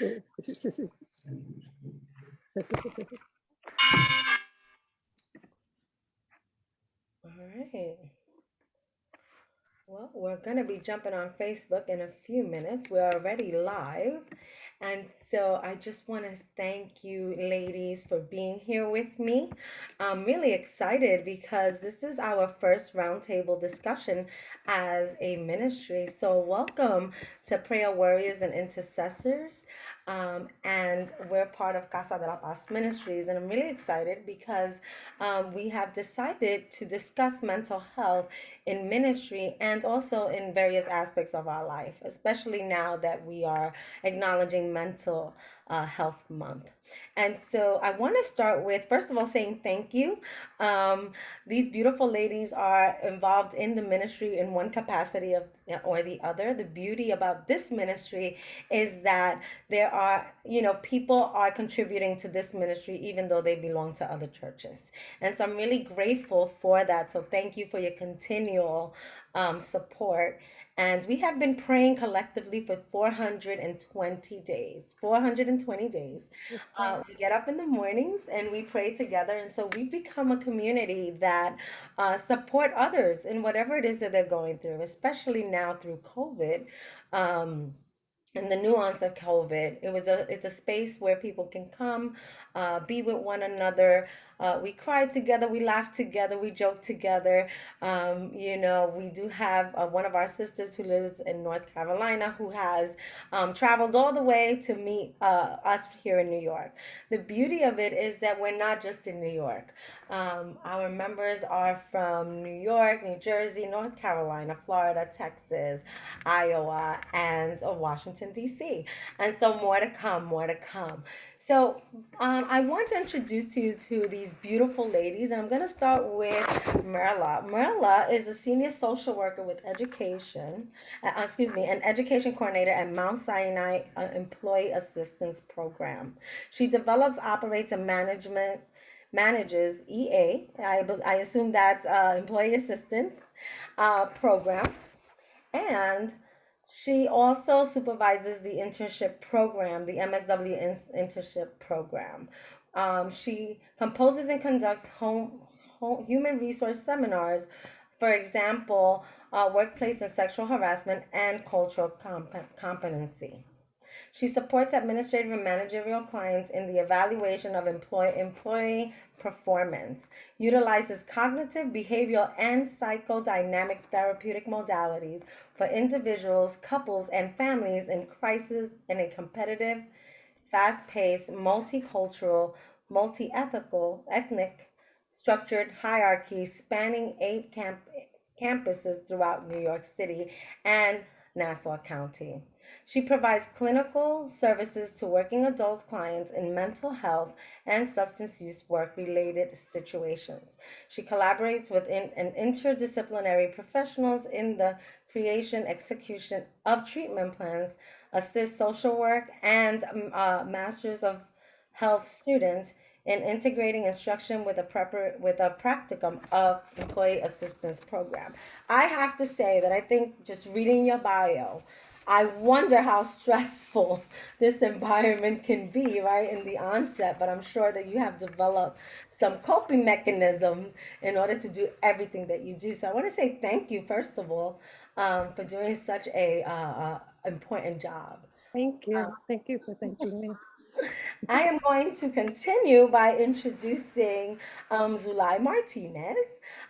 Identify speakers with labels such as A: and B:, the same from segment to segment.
A: All right. Well, we're going to be jumping on Facebook in a few minutes. We're already live. And so I just want to thank you, ladies, for being here with me. I'm really excited because this is our first roundtable discussion as a ministry. So, welcome to Prayer Warriors and Intercessors. And we're part of Casa de la Paz Ministries. And I'm really excited because we have decided to discuss mental health in ministry and also in various aspects of our life, especially now that we are acknowledging Mental Health Month. And so I want to start with, first of all, saying thank you. Um, these beautiful ladies are involved in the ministry in one capacity of, or the other. The beauty about this ministry is that there are, people are contributing to this ministry even though they belong to other churches. And so I'm really grateful for that. So thank you for your continual support. And we have been praying collectively for 420 days. 420 days. We get up in the mornings and we pray together. And so we've become a community that support others in whatever it is that they're going through, especially now through COVID. Um, and the nuance of COVID. It's a space where people can come, be with one another. We cry together, we laugh together, we joke together. We do have one of our sisters who lives in North Carolina who has traveled all the way to meet us here in New York. The beauty of it is that we're not just in New York. Our members are from New York, New Jersey, North Carolina, Florida, Texas, Iowa, and Washington, D.C. And so more to come, more to come. So I want to introduce you to these beautiful ladies, and I'm going to start with Myrla. Myrla is a senior social worker with an education coordinator at Mount Sinai Employee Assistance Program. She develops, operates, and manages EA. I assume that's Employee Assistance Program, and she also supervises the internship program, the MSW internship program. She composes and conducts human resource seminars, for example, workplace and sexual harassment and cultural competency. She supports administrative and managerial clients in the evaluation of employee performance, utilizes cognitive, behavioral, and psychodynamic therapeutic modalities for individuals, couples, and families in crisis in a competitive, fast-paced, multicultural, ethnic, structured hierarchy spanning 8 campuses throughout New York City and Nassau County. She provides clinical services to working adult clients in mental health and substance use work related situations. She collaborates with interdisciplinary professionals in the creation, execution of treatment plans, assists social work and Masters of Health students in integrating instruction with a practicum of employee assistance program. I have to say that I think just reading your bio, I wonder how stressful this environment can be, right, in the onset, but I'm sure that you have developed some coping mechanisms in order to do everything that you do. So I want to say thank you, first of all, for doing such a important job.
B: Thank you. Thank you for thanking me.
A: I am going to continue by introducing Zulay Martinez.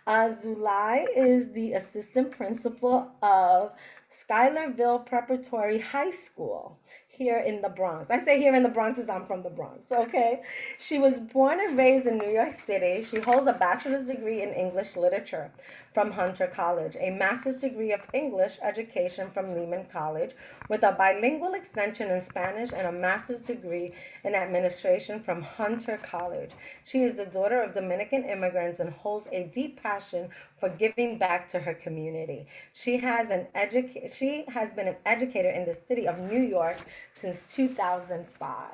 A: Zulay is the assistant principal of Schuylerville Preparatory High School here in the Bronx. I say here in the Bronx as I'm from the Bronx, okay? She was born and raised in New York City. She holds a bachelor's degree in English literature from Hunter College, a master's degree of English education from Lehman College, with a bilingual extension in Spanish and a master's degree in administration from Hunter College. She is the daughter of Dominican immigrants and holds a deep passion for giving back to her community. She has been an educator in the city of New York since 2005.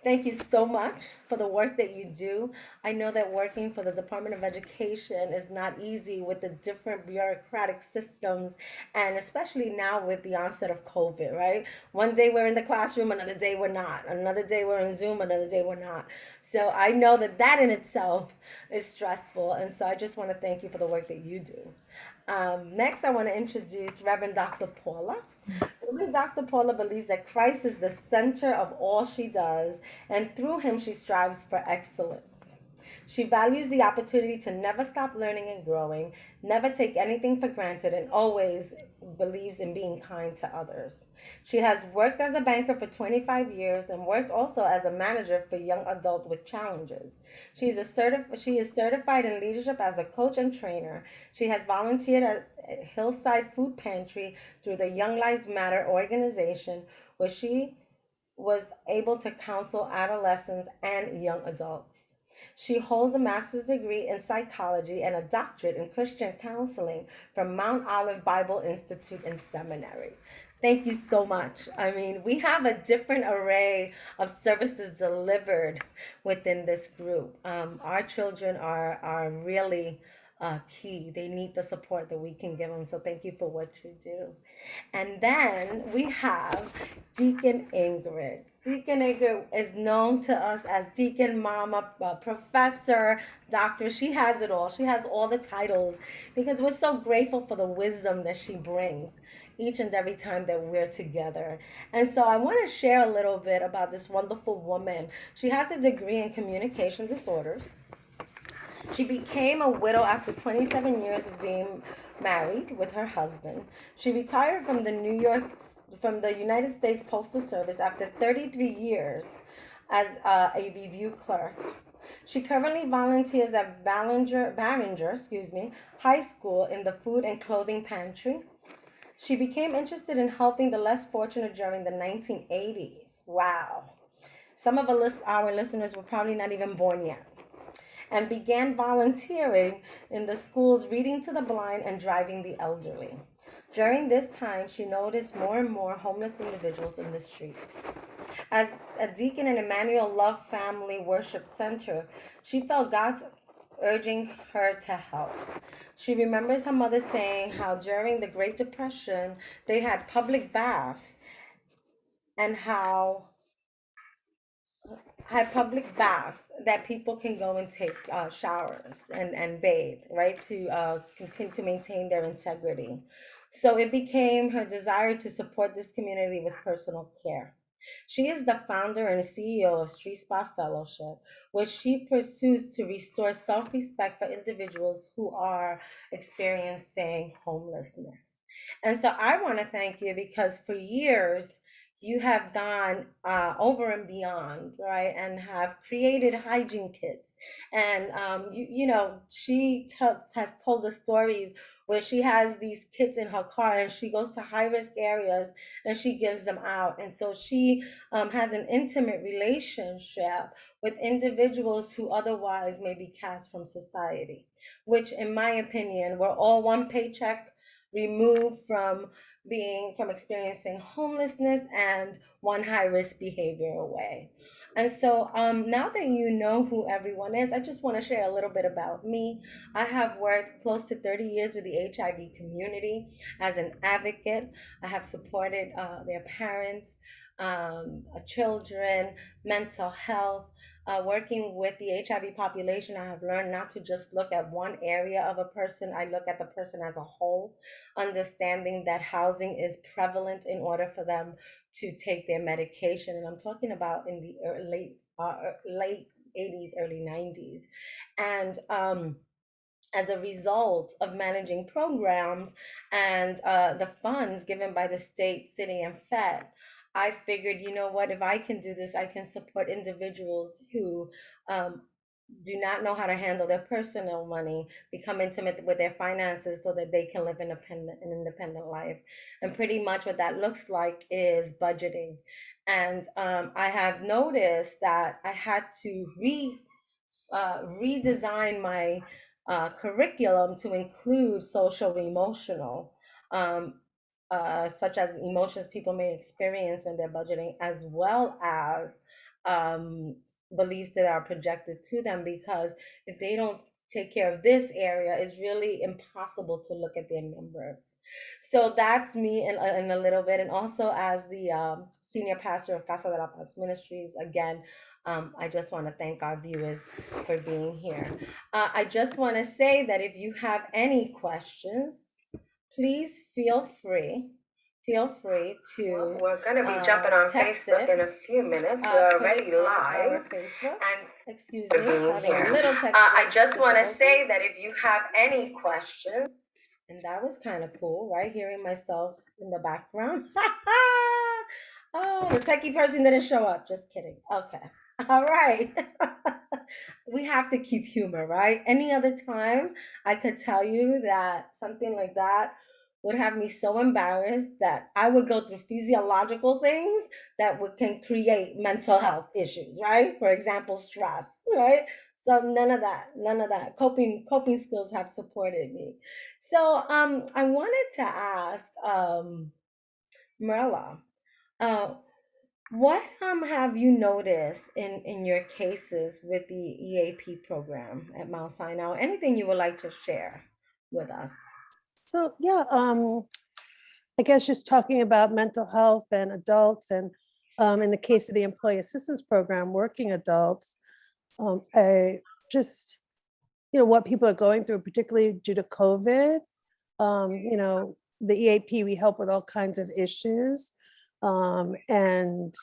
A: Thank you so much for the work that you do. I know that working for the Department of Education is not easy with the different bureaucratic systems, and especially now with the onset of COVID, right? One day we're in the classroom, another day we're not. Another day we're in Zoom, another day we're not. So I know that that in itself is stressful, and so I just want to thank you for the work that you do. Next, I want to introduce Reverend Dr. Paula. Reverend Dr. Paula believes that Christ is the center of all she does, and through him she strives for excellence. She values the opportunity to never stop learning and growing, never take anything for granted, and always believes in being kind to others. She has worked as a banker for 25 years and worked also as a manager for young adults with challenges. She is certified in leadership as a coach and trainer. She has volunteered at Hillside Food Pantry through the Young Lives Matter organization, where she was able to counsel adolescents and young adults. She holds a master's degree in psychology and a doctorate in Christian counseling from Mount Olive Bible Institute and Seminary. Thank you so much. I mean, we have a different array of services delivered within this group. Our children are really key. They need the support that we can give them. So thank you for what you do. And then we have Deacon Ingrid. Deacon Ingrid is known to us as Deacon Mama, Professor, Doctor. She has it all. She has all the titles because we're so grateful for the wisdom that she brings each and every time that we're together. And so I want to share a little bit about this wonderful woman. She has a degree in communication disorders. She became a widow after 27 years of being married with her husband. She retired from the United States Postal Service after 33 years as a review clerk. She currently volunteers at Barringer High School in the food and clothing pantry. She became interested in helping the less fortunate during the 1980s. Wow. Some of our listeners were probably not even born yet, and began volunteering in the schools, reading to the blind and driving the elderly. During this time, she noticed more and more homeless individuals in the streets. As a deacon in Emmanuel Love Family Worship Center, she felt God's urging her to help. She remembers her mother saying how during the Great Depression they had public baths, and how had public baths that people can go and take showers and bathe, right, to continue to maintain their integrity. So it became her desire to support this community with personal care. She is the founder and CEO of Street Spot Fellowship, which she pursues to restore self respect for individuals who are experiencing homelessness. And so I want to thank you because for years, you have gone over and beyond, right, and have created hygiene kits. And has told us stories where she has these kits in her car and she goes to high risk areas and she gives them out. And so she has an intimate relationship with individuals who otherwise may be cast from society, which, in my opinion, we're all one paycheck removed from experiencing homelessness and one high risk behavior away. And so now that you know who everyone is, I just want to share a little bit about me. I have worked close to 30 years with the HIV community as an advocate. I have supported their parents, children, mental health. Working with the HIV population, I have learned not to just look at one area of a person, I look at the person as a whole, understanding that housing is prevalent in order for them to take their medication. And I'm talking about in the late 80s, early 90s. And as a result of managing programs and the funds given by the state, city, and Fed, I figured, you know what, if I can do this, I can support individuals who um, do not know how to handle their personal money, become intimate with their finances so that they can live an independent life. And pretty much what that looks like is budgeting. And I have noticed that I had to redesign my curriculum to include social emotional, um, such as emotions people may experience when they're budgeting, as well as beliefs that are projected to them, because if they don't take care of this area, it's really impossible to look at their numbers. So that's me in a little bit. And also, as the senior pastor of Casa de la Paz Ministries, again, I just want to thank our viewers for being here. I just want to say that if you have any questions, please feel free. Feel free to. We're going to be jumping on Facebook in a few minutes. We're already live. Facebook. And excuse me, having a little I just want to say that if you have any questions, and that was kind of cool, right? Hearing myself in the background. Oh, the techie person didn't show up. Just kidding. Okay. All right. We have to keep humor, right? Any other time, I could tell you that something like that would have me so embarrassed that I would go through physiological things that can create mental health issues, right? For example, stress, right? So none of that, none of that. Coping skills have supported me. So I wanted to ask Myrla, uh, what have you noticed in your cases with the EAP program at Mount Sinai? Anything you would like to share with us?
B: So yeah, I guess just talking about mental health and adults, and in the case of the employee assistance program, working adults, I just, what people are going through, particularly due to COVID. The EAP, we help with all kinds of issues. And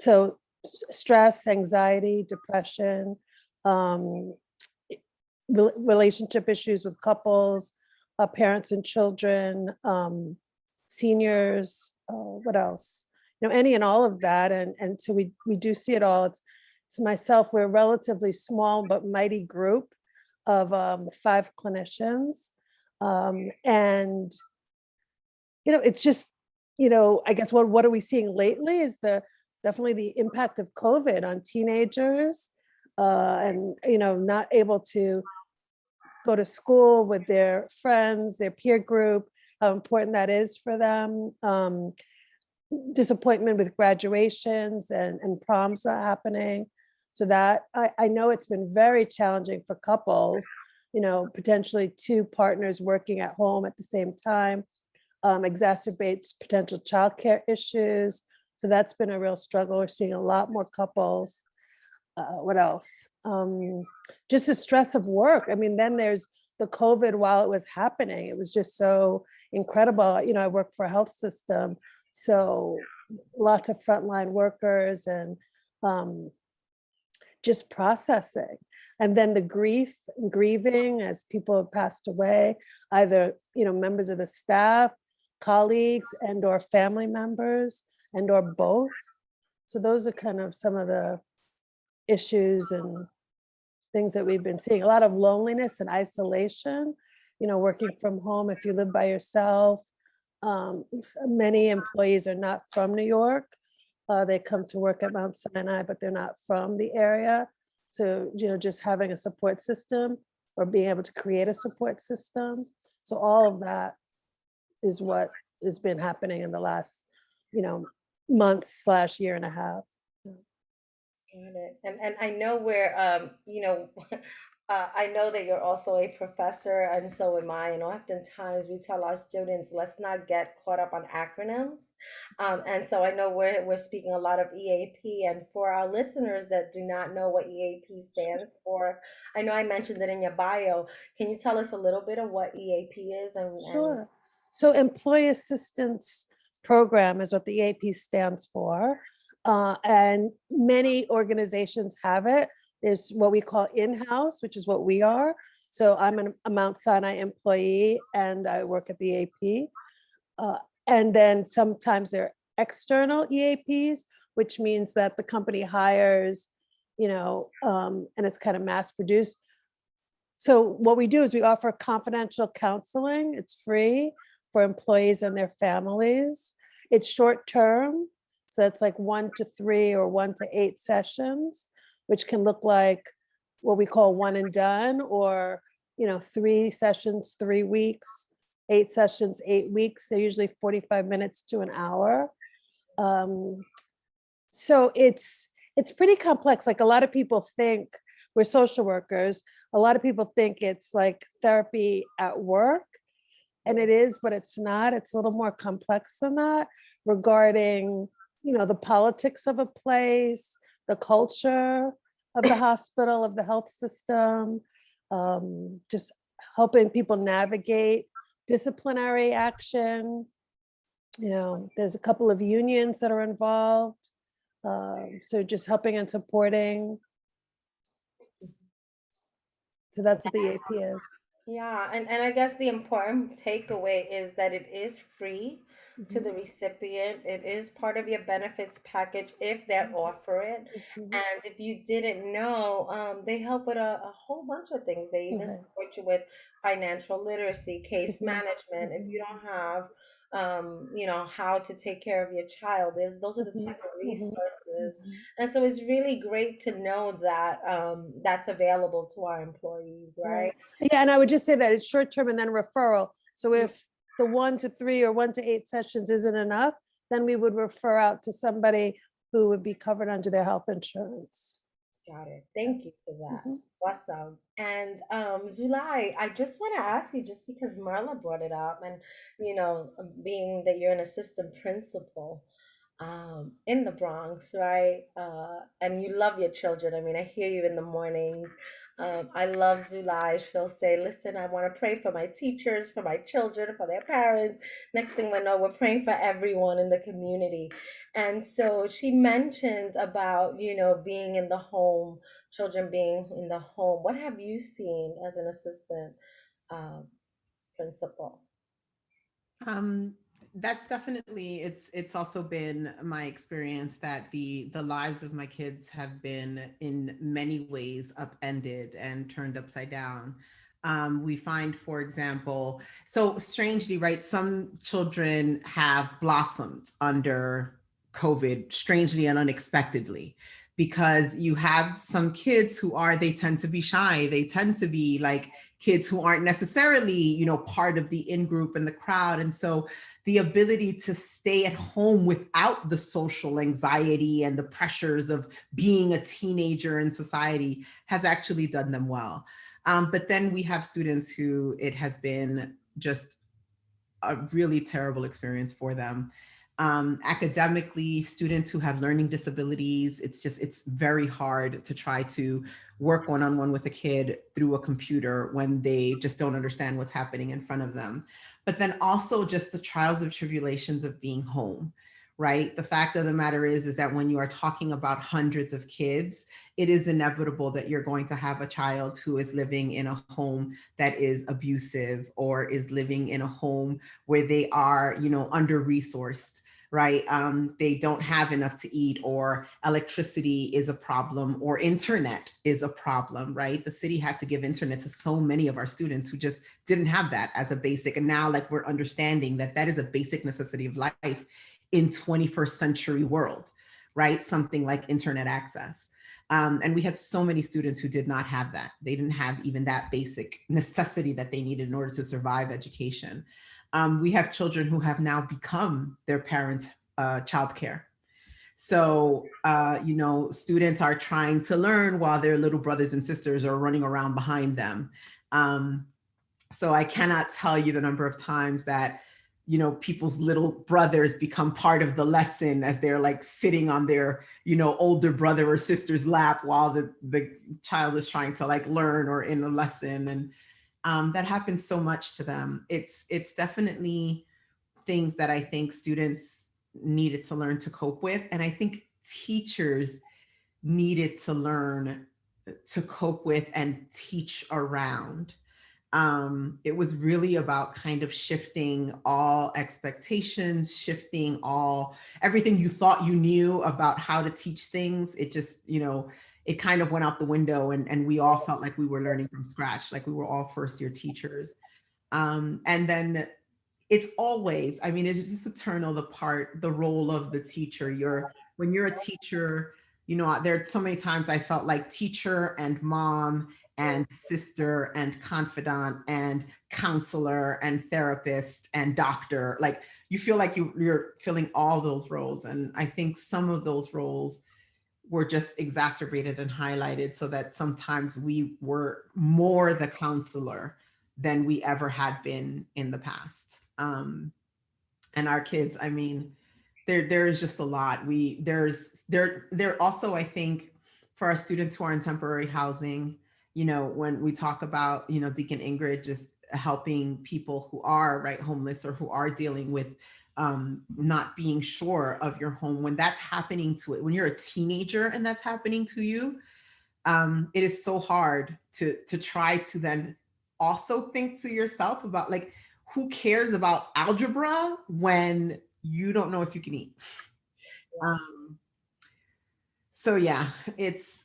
B: so stress, anxiety, depression, relationship issues with couples, parents and children, seniors, what else? Any and all of that. And so we do see it all. It's myself, we're a relatively small but mighty group of 5 clinicians. And it's just, I guess what are we seeing lately is definitely the impact of COVID on teenagers, and not able to go to school with their friends, their peer group, how important that is for them. Disappointment with graduations and proms not happening. So that I know it's been very challenging for couples, potentially 2 partners working at home at the same time, exacerbates potential childcare issues. So that's been a real struggle. We're seeing a lot more couples. What else? Just the stress of work. I mean, then there's the COVID while it was happening. It was just so incredible. I work for a health system, so lots of frontline workers and just processing. And then the grieving as people have passed away, either, members of the staff, colleagues, and or family members, and or both. So those are kind of some of the issues and things that we've been seeing. A lot of loneliness and isolation, working from home if you live by yourself. Many employees are not from New York. They come to work at Mount Sinai, but they're not from the area. So, just having a support system or being able to create a support system. So all of that is what has been happening in the last, month/year and a half.
A: Got it. And I know I know that you're also a professor, and so am I. And oftentimes we tell our students, let's not get caught up on acronyms. And so I know we're speaking a lot of EAP. And for our listeners that do not know what EAP stands for, I know I mentioned it in your bio. Can you tell us a little bit of what EAP is?
B: Sure. So Employee Assistance Program is what the EAP stands for. And many organizations have it. There's what we call in-house, which is what we are. So I'm a Mount Sinai employee and I work at the EAP. And then sometimes there are external EAPs, which means that the company hires, and it's kind of mass produced. So what we do is we offer confidential counseling. It's free for employees and their families. It's short term. So that's like 1 to 3 or 1 to 8 sessions, which can look like what we call one and done, or 3 sessions, 3 weeks, 8 sessions, 8 weeks. They're usually 45 minutes to an hour. So it's it's pretty complex. Like a lot of people think we're social workers. A lot of people think it's like therapy at work, and it is, but it's not. It's a little more complex than that regarding, the politics of a place, the culture of the hospital, of the health system, just helping people navigate disciplinary action. There's a couple of unions that are involved. So just helping and supporting. So that's what the AP is.
A: Yeah, and I guess the important takeaway is that it is free to
B: Mhm,
A: the recipient. It is part of your benefits package if they offer it.
B: mhm,
A: And if you didn't know, they help with a whole bunch of things. They even
B: right,
A: support you with financial literacy, case
B: mhm,
A: management. If
B: mhm,
A: you don't have, how to take care of your child, those are the
B: mhm,
A: type of
B: mhm,
A: resources.
B: mhm.
A: And so it's really great to know that that's available to our employees,
B: Right.
A: right?
B: Yeah, and I would just say that it's short term and then referral. So if the 1 to 3 or 1 to 8 sessions isn't enough, then we would refer out to somebody who would be covered under their health insurance.
A: Got it. Thank you for that.
B: Mhm.
A: Awesome. And Zulay, I just want to ask you, just because Marla brought it up, and being that you're an assistant principal in the Bronx, right? And you love your children. I mean, I hear you in the mornings. I love Zulay. She'll say, "Listen, I want to pray for my teachers, for my children, for their parents." Next thing we know, we're praying for everyone in the community. And so she mentioned about, being in the home, children being in the home. What have you seen as an assistant um, principal?
C: Um, that's definitely it's also been my experience that the lives of my kids have been in many ways upended and turned upside down. We find, for example, so strangely, right, some children have blossomed under COVID, strangely and unexpectedly, because you have some kids they tend to be shy. They tend to be like kids who aren't necessarily, part of the in group and the crowd. And so the ability to stay at home without the social anxiety and the pressures of being a teenager in society has actually done them well. But then we have students who it has been just a really terrible experience for them. Academically, students who have learning disabilities, it's very hard to try to work one-on-one with a kid through a computer when they just don't understand what's happening in front of them. But then also just the trials and tribulations of being home, right? The fact of the matter is that when you are talking about hundreds of kids, it is inevitable that you're going to have a child who is living in a home that is abusive, or is living in a home where they are, under resourced, right? They don't have enough to eat, or electricity is a problem, or internet is a problem, right? The city had to give internet to so many of our students who just didn't have that as a basic. And now, like, we're understanding that that is a basic necessity of life in 21st century world, right? Something like internet access. And we had so many students who did not have that. They didn't have even that basic necessity that they needed in order to survive education. We have children who have now become their parents' childcare. So, students are trying to learn while their little brothers and sisters are running around behind them. So I cannot tell you the number of times that, people's little brothers become part of the lesson as they're like sitting on their, older brother or sister's lap while the child is trying to like learn or in a lesson. And that happens so much to them. It's definitely things that I think students needed to learn to cope with. And I think teachers needed to learn to cope with and teach around. It was really about kind of shifting all expectations, shifting everything you thought you knew about how to teach things. It just, it kind of went out the window, and we all felt like we were learning from scratch, like we were all first year teachers. And then it's always, I mean, it's just eternal, the role of the teacher. When you're a teacher, there are so many times I felt like teacher and mom and sister and confidant and counselor and therapist and doctor. Like, you feel like you're filling all those roles. And I think some of those roles were just exacerbated and highlighted, so that sometimes we were more the counselor than we ever had been in the past. And our kids, I mean, there is just a lot. There also, I think, for our students who are in temporary housing, you know, when we talk about, you know, Deacon Ingrid just helping people who are right homeless or who are dealing with not being sure of your home, when that's happening to it, when you're a teenager and that's happening to you, it is so hard to try to then also think to yourself about, like, who cares about algebra when you don't know if you can eat. Um, so yeah, it's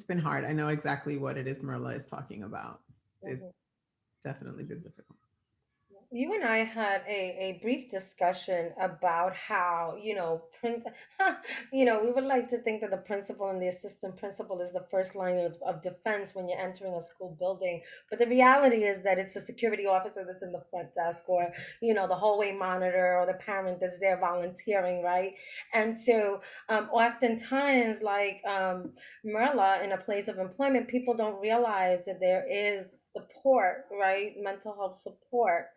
C: been hard. I know exactly what it is Myrla is talking about. It's
A: Mhm.
C: definitely been difficult.
A: You and I had a brief discussion about how, we would like to think that the principal and the assistant principal is the first line of defense when you're entering a school building. But the reality is that it's a security officer that's in the front desk, or, the hallway monitor, or the parent that's there volunteering, right? And so oftentimes, like Myrla, in a place of employment, people don't realize that there is support, right? Mental health support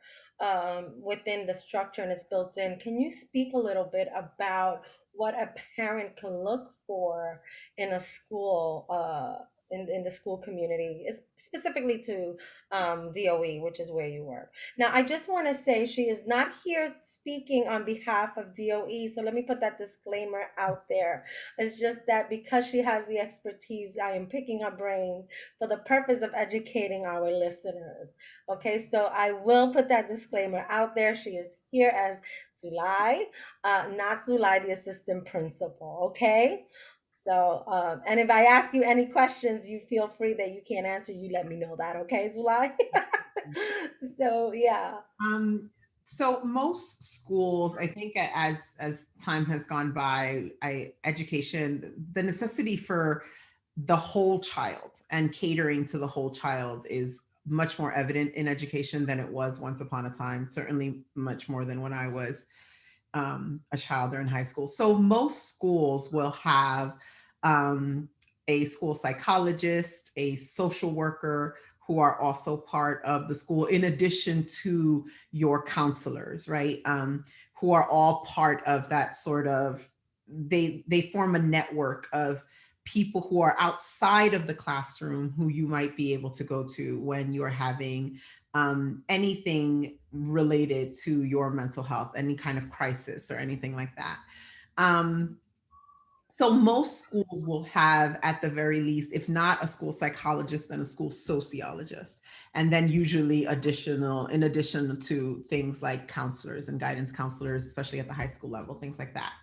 A: within the structure, and it's built in. Can you speak a little bit about what a parent can look for in a school, in the school community, specifically to DOE, which is where you work? Now, I just want to say she is not here speaking on behalf of DOE, so let me put that disclaimer out there. It's just that because she has the expertise, I am picking her brain for the purpose of educating our listeners. Okay, so I will put that disclaimer out there. She is here as Zulay, not Zulay, the assistant principal. Okay, so and if I ask you any questions, you feel free that you can't answer. You let me know that. Okay, Zulay. So yeah.
C: Um, so most schools, I think, as time has gone by, education, the necessity for the whole child and catering to the whole child is much more evident in education than it was once upon a time. Certainly, much more than when I was a child or in high school. So most schools will have a school psychologist, a social worker, who are also part of the school, in addition to your counselors, right? Who are all part of that sort of, they form a network of people who are outside of the classroom who you might be able to go to when you're having anything related to your mental health, any kind of crisis or anything like that. Um, so most schools will have, at the very least, if not a school psychologist, then a school sociologist, and then usually in addition to things like counselors and guidance counselors, especially at the high school level, things like that.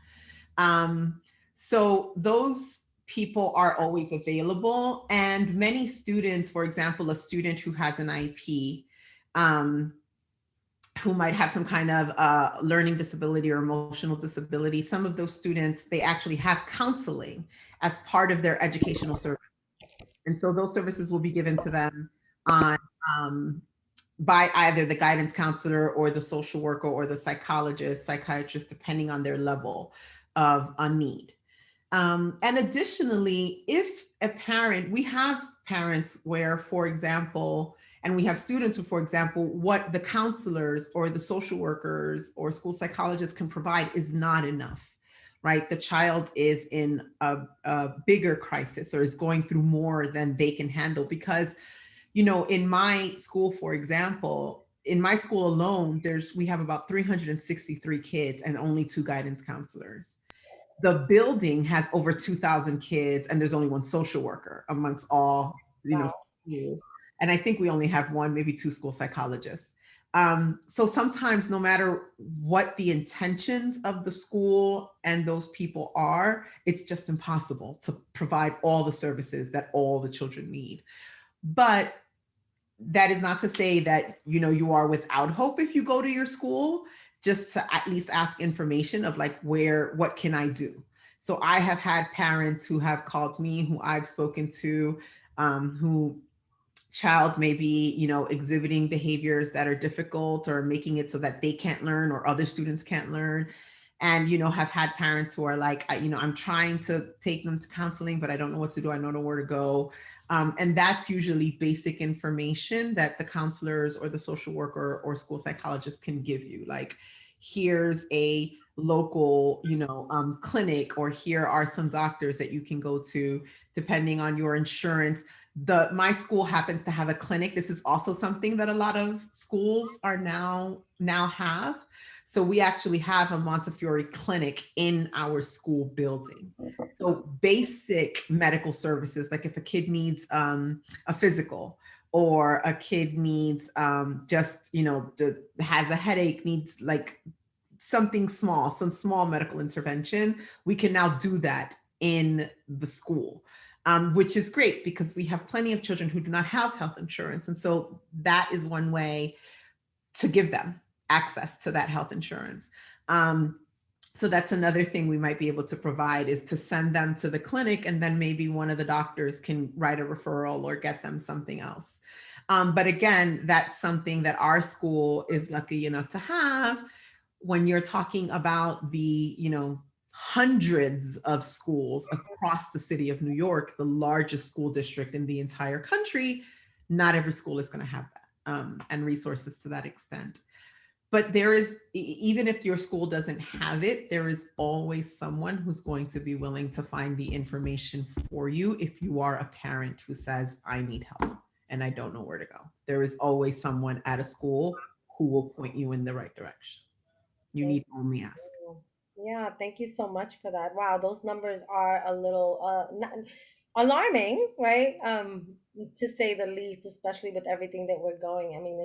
C: So those people are always available, and many students, for example, a student who has an IEP, who might have some kind of learning disability or emotional disability, some of those students, they actually have counseling as part of their educational service. And so those services will be given to them on by either the guidance counselor or the social worker or the psychologist, psychiatrist, depending on their level of a need. And additionally, if a parent, we have parents where, for example, and we have students who, for example, what the counselors or the social workers or school psychologists can provide is not enough, right? The child is in a bigger crisis or is going through more than they can handle. Because, in my school, for example, in my school alone, we have about 363 kids and only 2 guidance counselors. The building has over 2,000 kids and there's only 1 social worker amongst all,
A: Wow.
C: schools. And I think we only have 1, maybe 2 school psychologists. So sometimes, no matter what the intentions of the school and those people are, it's just impossible to provide all the services that all the children need. But that is not to say that, you are without hope if you go to your school, just to at least ask information of, like, what can I do? So I have had parents who have called me, who I've spoken to, who child may be, exhibiting behaviors that are difficult or making it so that they can't learn or other students can't learn. and have had parents who are like, I'm trying to take them to counseling, but I don't know what to do. I don't know where to go. And that's usually basic information that the counselors or the social worker or school psychologist can give you. Like, here's a local, clinic, or here are some doctors that you can go to depending on your insurance. My school happens to have a clinic. This is also something that a lot of schools are now have. So we actually have a Montefiore clinic in our school building. So basic medical services, like if a kid needs a physical, or a kid needs has a headache, needs like something small, some small medical intervention, we can now do that in the school. Which is great because we have plenty of children who do not have health insurance. And so that is one way to give them access to that health insurance. So that's another thing we might be able to provide, is to send them to the clinic, and then maybe one of the doctors can write a referral or get them something else. But again, that's something that our school is lucky enough to have. When you're talking about the, hundreds of schools across the city of New York, the largest school district in the entire country, not every school is going to have that and resources to that extent. But there is, even if your school doesn't have it, there is always someone who's going to be willing to find the information for you if you are a parent who says, I need help and I don't know where to go. There is always someone at a school who will point you in the right direction. You
A: Thank
C: need only ask.
A: you. Yeah, thank you so much for that. Wow, those numbers are a little not, alarming, right? To say the least, especially with everything that we're going. I mean,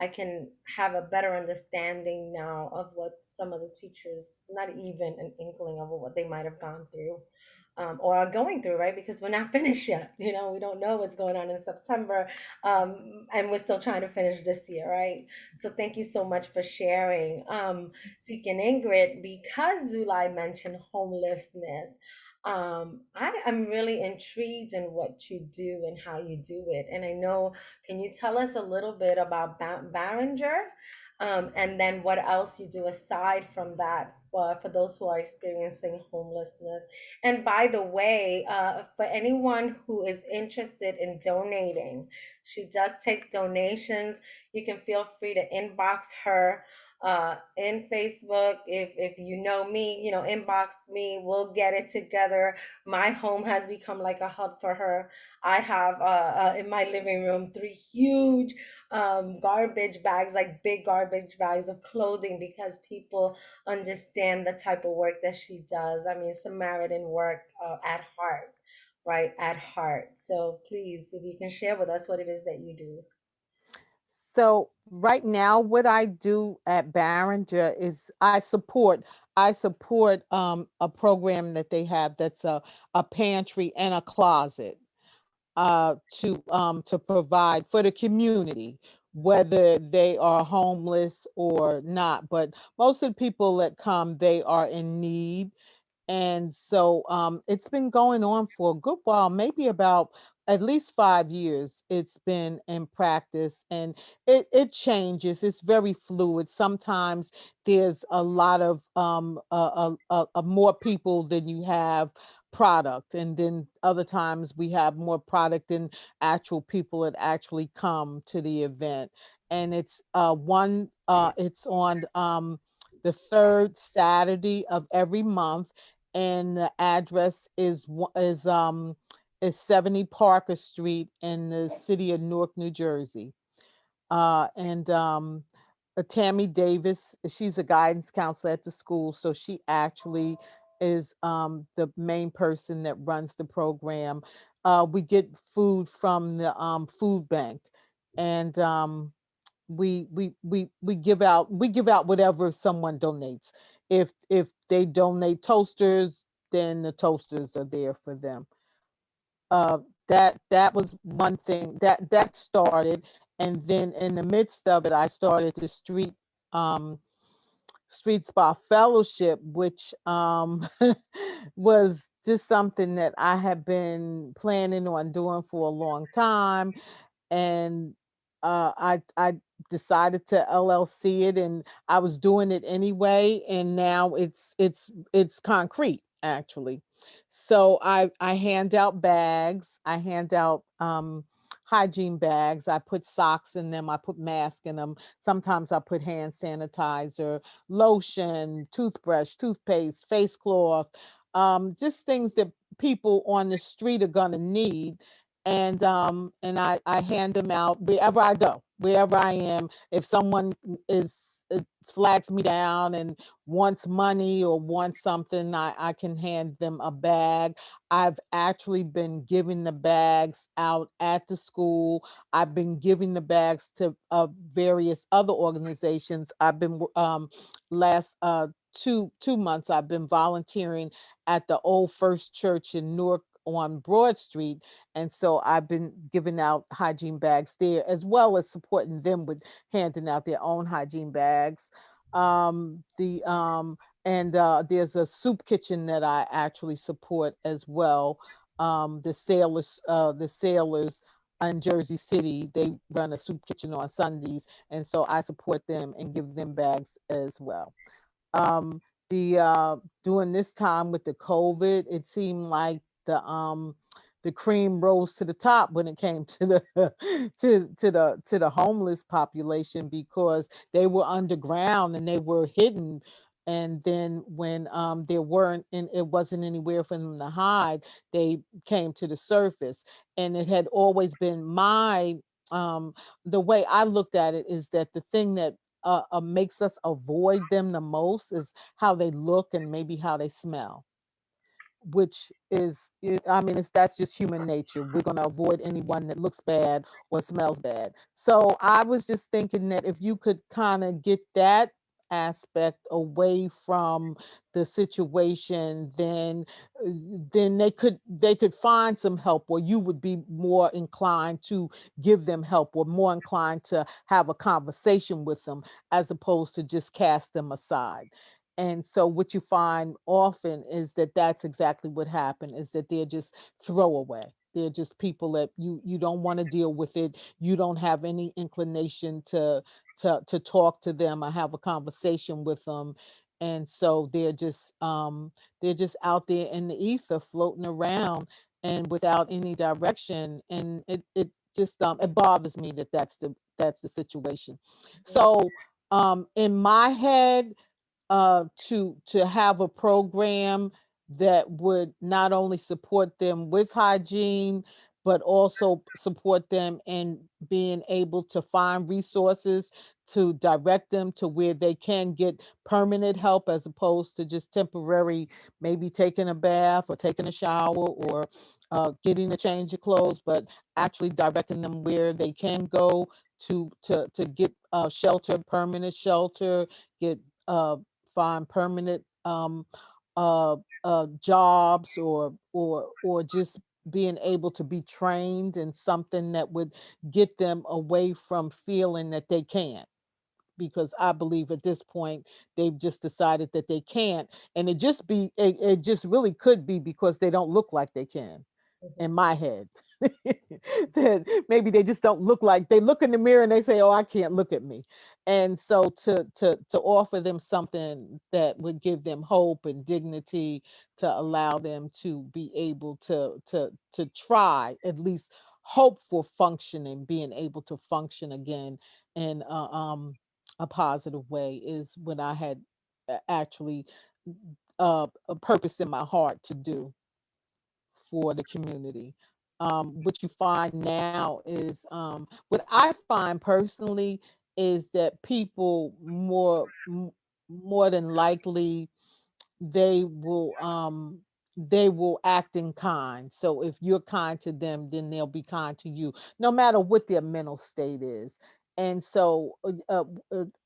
A: I can have a better understanding now of what some of the teachers, not even an inkling of what they might have gone through. Or are going through, right? Because we're not finished yet. We don't know what's going on in September, and we're still trying to finish this year, right? So thank you so much for sharing. Deacon Ingrid, because Zulay mentioned homelessness, I am really intrigued in what you do and how you do it. And I know, can you tell us a little bit about Barringer? And then what else you do aside from that for those who are experiencing homelessness? And by the way, for anyone who is interested in donating, she does take donations. You can feel free to inbox her in Facebook. If you know me, inbox me. We'll get it together. My home has become like a hub for her. I have in my living room 3 huge garbage bags, like big garbage bags of clothing, because people understand the type of work that she does. I mean, Samaritan work at heart, right? At heart. So please, if you can share with us what it is that you do.
D: So right now, what I do at Barringer is I support a program that they have that's a pantry and a closet to provide for the community, whether they are homeless or not. But most of the people that come, they are in need. And so it's been going on for a good while, maybe about at least 5 years. It's been in practice, and it changes. It's very fluid. Sometimes there's a lot of more people than you have product, and then other times we have more product than actual people that actually come to the event. And it's on the third Saturday of every month, and the address is 70 Parker Street in the city of Newark, New Jersey. And Tammy Davis, she's a guidance counselor at the school, so she actually is the main person that runs the program. We get food from the food bank, and we give out whatever someone donates. If they donate toasters, then the toasters are there for them. That was one thing that started, and then in the midst of it, I started the um street spa fellowship, which was just something that I had been planning on doing for a long time. And I decided to LLC it, and I was doing it anyway, and now it's concrete actually. So I hand out bags. I hand out hygiene bags. I put socks in them. I put masks in them. Sometimes I put hand sanitizer, lotion, toothbrush, toothpaste, face cloth, just things that people on the street are gonna need. And I hand them out wherever I go, wherever I am. If someone is flags me down and wants money or wants something, I can hand them a bag. I've actually been giving the bags out at the school. I've been giving the bags to various other organizations. I've been last 2 months I've been volunteering at the old First Church in Newark on Broad Street, and so I've been giving out hygiene bags there, as well as supporting them with handing out their own hygiene bags. The and There's a soup kitchen that I actually support as well. The sailors in Jersey City, they run a soup kitchen on Sundays, and so I support them and give them bags as well. um the During this time with the COVID, it seemed like the cream rose to the top when it came to the to the homeless population, because they were underground and they were hidden. And then when there weren't and it wasn't anywhere for them to hide, they came to the surface. And it had always been my the way I looked at it is that the thing that makes us avoid them the most is how they look and maybe how they smell, which is, I mean, that's just human nature. We're going to avoid anyone that looks bad or smells bad. So I was just thinking that if you could kind of get that aspect away from the situation, then they could find some help, or you would be more inclined to give them help, or more inclined to have a conversation with them, as opposed to just cast them aside. And so what you find often is that that's exactly what happened, is that they're just throwaway. They're just people that you don't want to deal with it. You don't have any inclination to talk to them or have a conversation with them. And so they're just out there in the ether floating around and without any direction. And it just it bothers me that that's the situation. So in my head, to have a program that would not only support them with hygiene, but also support them in being able to find resources to direct them to where they can get permanent help, as opposed to just temporary, maybe taking a bath or taking a shower or getting a change of clothes, but actually directing them where they can go to get shelter, permanent shelter, get find permanent jobs, or just being able to be trained in something that would get them away from feeling that they can't. Because I believe at this point they've just decided that they can't, and it just really could be because they don't look like they can, in my head. That maybe they just don't look like, they look in the mirror and they say, oh, I can't look at me. And so to offer them something that would give them hope and dignity, to allow them to be able to try, at least hope for functioning, being able to function again in a positive way, is what I had actually a purpose in my heart to do for the community. What you find now is, what I find personally, is that people more than likely, they will they will act in kind. So if you're kind to them, then they'll be kind to you, no matter what their mental state is. And so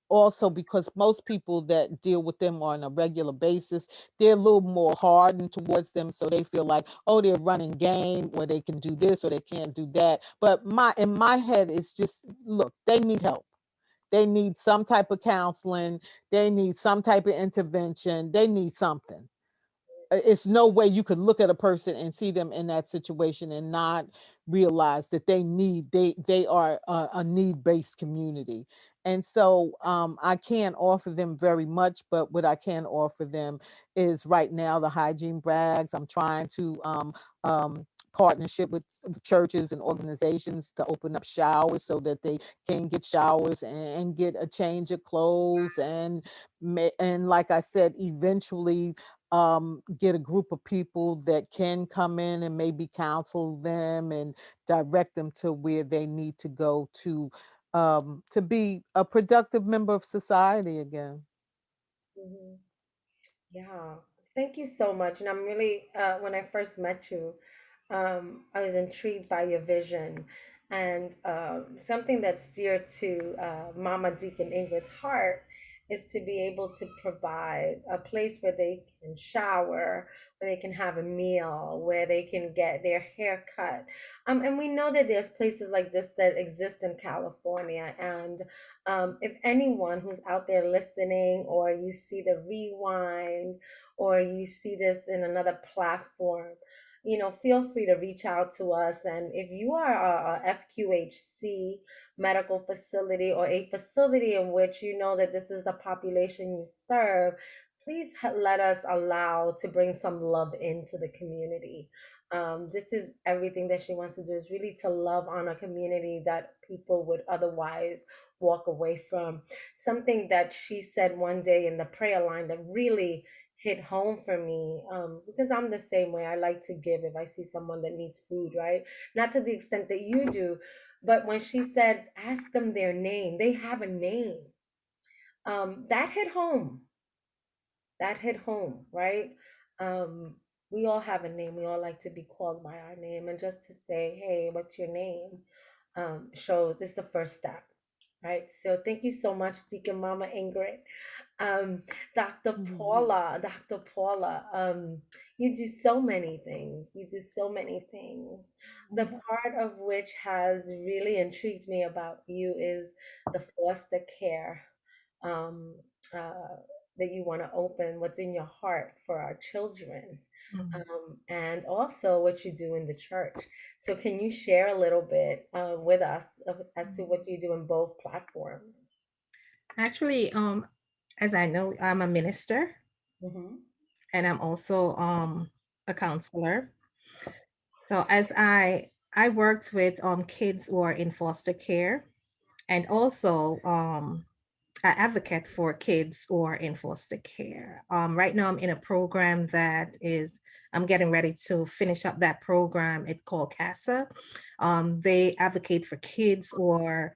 D: also, because most people that deal with them on a regular basis, they're a little more hardened towards them, so they feel like, oh, they're running game, or they can do this or they can't do that. But my in my head, it's just, look, they need help. They need some type of counseling. They need some type of intervention. They need something. it's no way you could look at a person and see them in that situation and not realize that they are a need-based community. And so I can't offer them very much, but what I can offer them is right now the hygiene bags. I'm trying to partnership with churches and organizations to open up showers so that they can get showers and get a change of clothes, and like I said, eventually get a group of people that can come in and maybe counsel them and direct them to where they need to go to be a productive member of society again.
A: Mhm. Yeah, thank you so much. And I'm really, when I first met you, I was intrigued by your vision. And something that's dear to Mama Deacon Ingrid's heart is to be able to provide a place where they can shower, where they can have a meal, where they can get their hair cut. And we know that there's places like this that exist in California. And if anyone who's out there listening, or you see the rewind, or you see this in another platform, feel free to reach out to us. And if you are a FQHC medical facility, or a facility in which you know that this is the population you serve, please let us allow to bring some love into the community. This is everything that she wants to do, is really to love on a community that people would otherwise walk away from. Something that she said one day in the prayer line that really hit home for me, because I'm the same way. I like to give if I see someone that needs food, right? Not to the extent that you do, but when she said, ask them their name, they have a name. That hit home. That hit home, right? Um, we all have a name. We all like to be called by our name. And just to say, hey, what's your name? Shows it's the first step, right? So thank you so much, Deacon Mama Ingrid. Um, Dr. Paula, you do so many things. You do so many things. The part of which has really intrigued me about you is the foster care, um, uh, that you want to open, what's in your heart for our children,
E: Mhm.
A: and also what you do in the church. So, can you share a little bit with us as to what you do in both platforms?
E: Actually, as I know, I'm a minister
A: Mm-hmm.
E: and I'm also a counselor. So as I worked with kids who are in foster care, and also I advocate for kids who are in foster care. Right now I'm in a program that is, I'm getting ready to finish up that program. It's called Casa. They advocate for kids who are,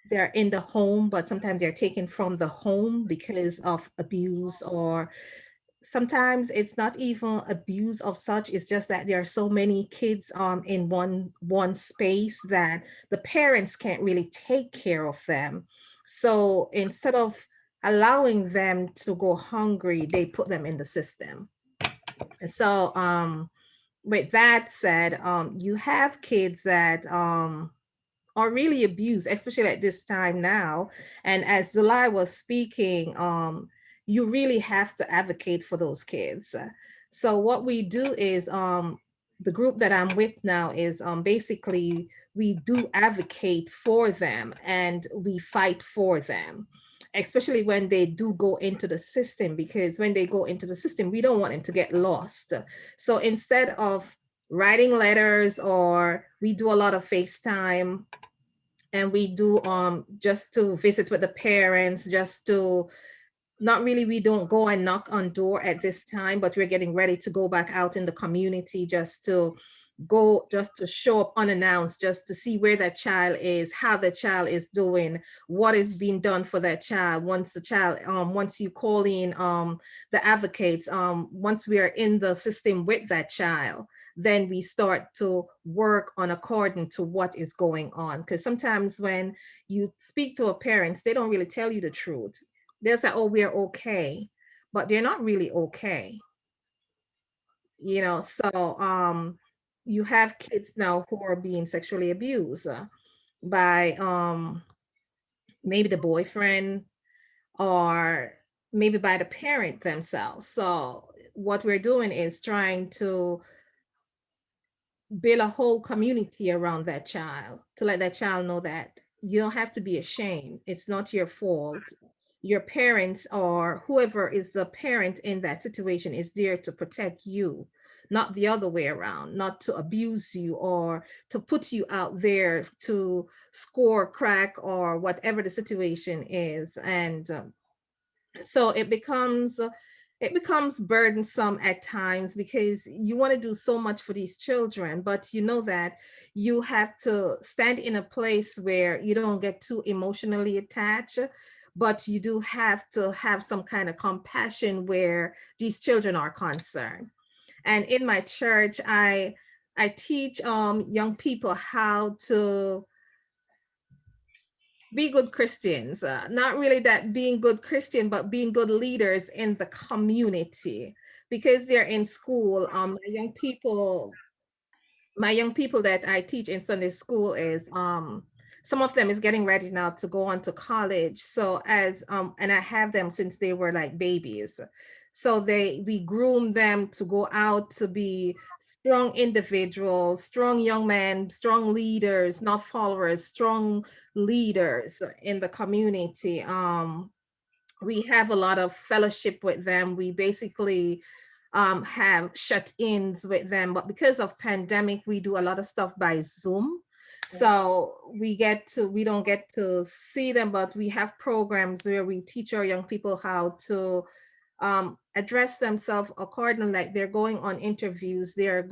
E: they're in the home, but sometimes they're taken from the home because of abuse, or sometimes it's not even abuse of such. It's just that there are so many kids in one space that the parents can't really take care of them. So instead of allowing them to go hungry, they put them in the system. So with that said, you have kids that are really abused, especially at this time now. And as Zulay was speaking, you really have to advocate for those kids. So what we do is, the group that I'm with now is basically we do advocate for them and we fight for them, especially when they do go into the system, because when they go into the system, we don't want them to get lost. So instead of writing letters, or we do a lot of FaceTime, and we do just to visit with the parents, just to, not really, we don't go and knock on door at this time, but we're getting ready to go back out in the community, just to go, just to show up unannounced, just to see where that child is, how the child is doing, what is being done for that child. Once the child, once you call in the advocates, once we are in the system with that child, then we start to work on according to what is going on. Because sometimes when you speak to a parents, they don't really tell you the truth. They'll say, oh, we're okay, but they're not really okay. So you have kids now who are being sexually abused by maybe the boyfriend, or maybe by the parent themselves. So what we're doing is trying to build a whole community around that child, to let that child know that you don't have to be ashamed. It's not your fault. Your parents or whoever is the parent in that situation is there to protect you, not the other way around, not to abuse you or to put you out there to score crack or whatever the situation is. And so it becomes burdensome at times because you want to do so much for these children, but you know that you have to stand in a place where you don't get too emotionally attached, but you do have to have some kind of compassion where these children are concerned. And in my church, I teach young people how to be good Christians. Not really that being good Christian, but being good leaders in the community because they're in school. My young people that I teach in Sunday school is some of them is getting ready now to go on to college. So as and I have them since they were like babies. So we groom them to go out to be strong individuals, strong young men, strong leaders, not followers, strong leaders in the community. We have a lot of fellowship with them. We basically have shut-ins with them, but because of pandemic, we do a lot of stuff by Zoom. So we don't get to see them, but we have programs where we teach our young people how to address themselves accordingly. Like they're going on interviews, they're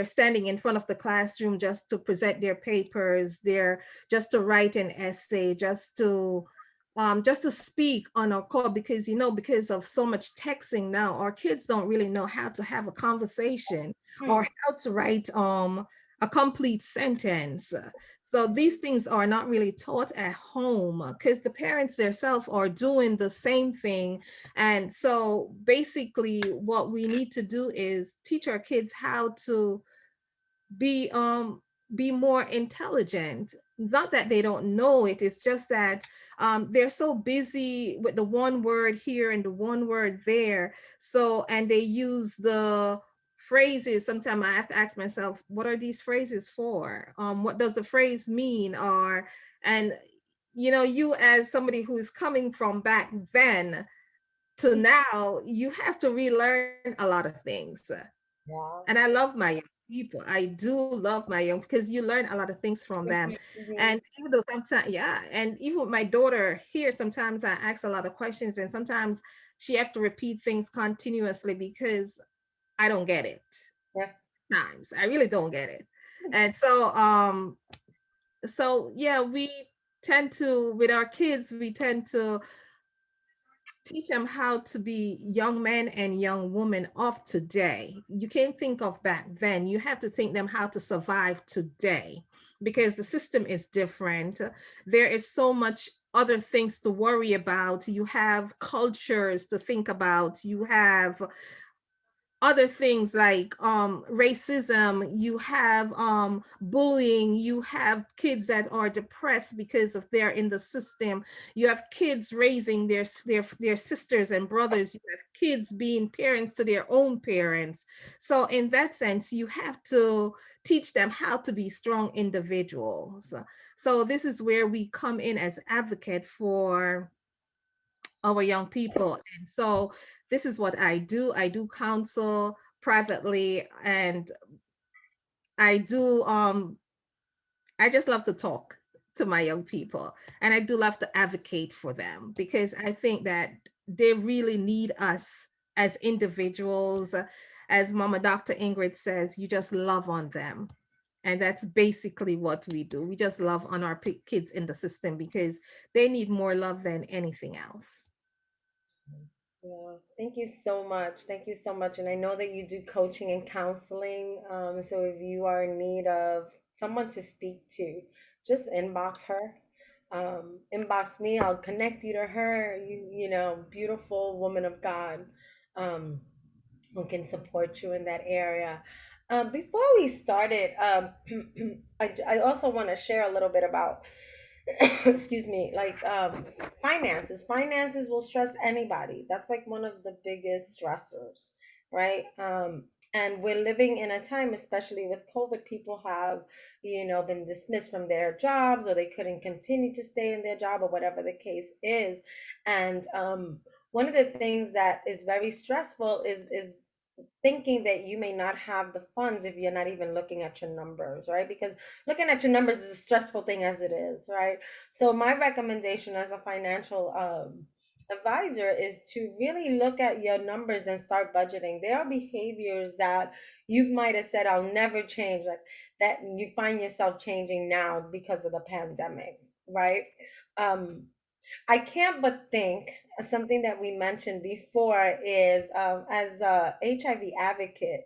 E: standing in front of the classroom just to present their papers, they're just to write an essay, just to speak on our call, because because of so much texting now, our kids don't really know how to have a conversation or how to write a complete sentence. So these things are not really taught at home because the parents themselves are doing the same thing. And so basically what we need to do is teach our kids how to be be more intelligent. Not that they don't know it, it's just that they're so busy with the one word here and the one word there. So, and they use the phrases. Sometimes I have to ask myself, what are these phrases for? What does the phrase mean? Or, and you as somebody who's coming from back then to now, you have to relearn a lot of things.
A: Wow.
E: And I love my young people. I do love my young, because you learn a lot of things from them. And even though sometimes, yeah, and even with my daughter here, sometimes I ask a lot of questions, and sometimes she have to repeat things continuously because I don't get it.
A: Yeah.
E: Times I really don't get it. And so yeah, we tend to, with our kids, we tend to teach them how to be young men and young women of today. You can't think of back then. You have to think them how to survive today, because the system is different. There is so much other things to worry about. You have cultures to think about. You have other things like racism, you have bullying, you have kids that are depressed because of they're in the system, you have kids raising their sisters and brothers, you have kids being parents to their own parents. So in that sense, you have to teach them how to be strong individuals. So this is where we come in as advocate for our young people. And so this is what I do. I do counsel privately, and I do I just love to talk to my young people, and I do love to advocate for them, because I think that they really need us as individuals. As Mama Dr. Ingrid says, you just love on them. And that's basically what we do. We just love on our kids in the system because they need more love than anything else.
A: Yeah, thank you so much. Thank you so much. And I know that you do coaching and counseling. So if you are in need of someone to speak to, just inbox her. Inbox me. I'll connect you to her. Beautiful woman of God, who can support you in that area. Before we started, I also want to share a little bit about excuse me, like finances will stress anybody. That's like one of the biggest stressors, right? And we're living in a time, especially with COVID, people have, been dismissed from their jobs, or they couldn't continue to stay in their job, or whatever the case is. And one of the things that is very stressful is thinking that you may not have the funds if you're not even looking at your numbers, right? Because looking at your numbers is a stressful thing as it is, right? So my recommendation as a financial advisor is to really look at your numbers and start budgeting. There are behaviors that you might have said I'll never change, like that you find yourself changing now because of the pandemic, right? Um, I can't but think something that we mentioned before is, as a HIV advocate.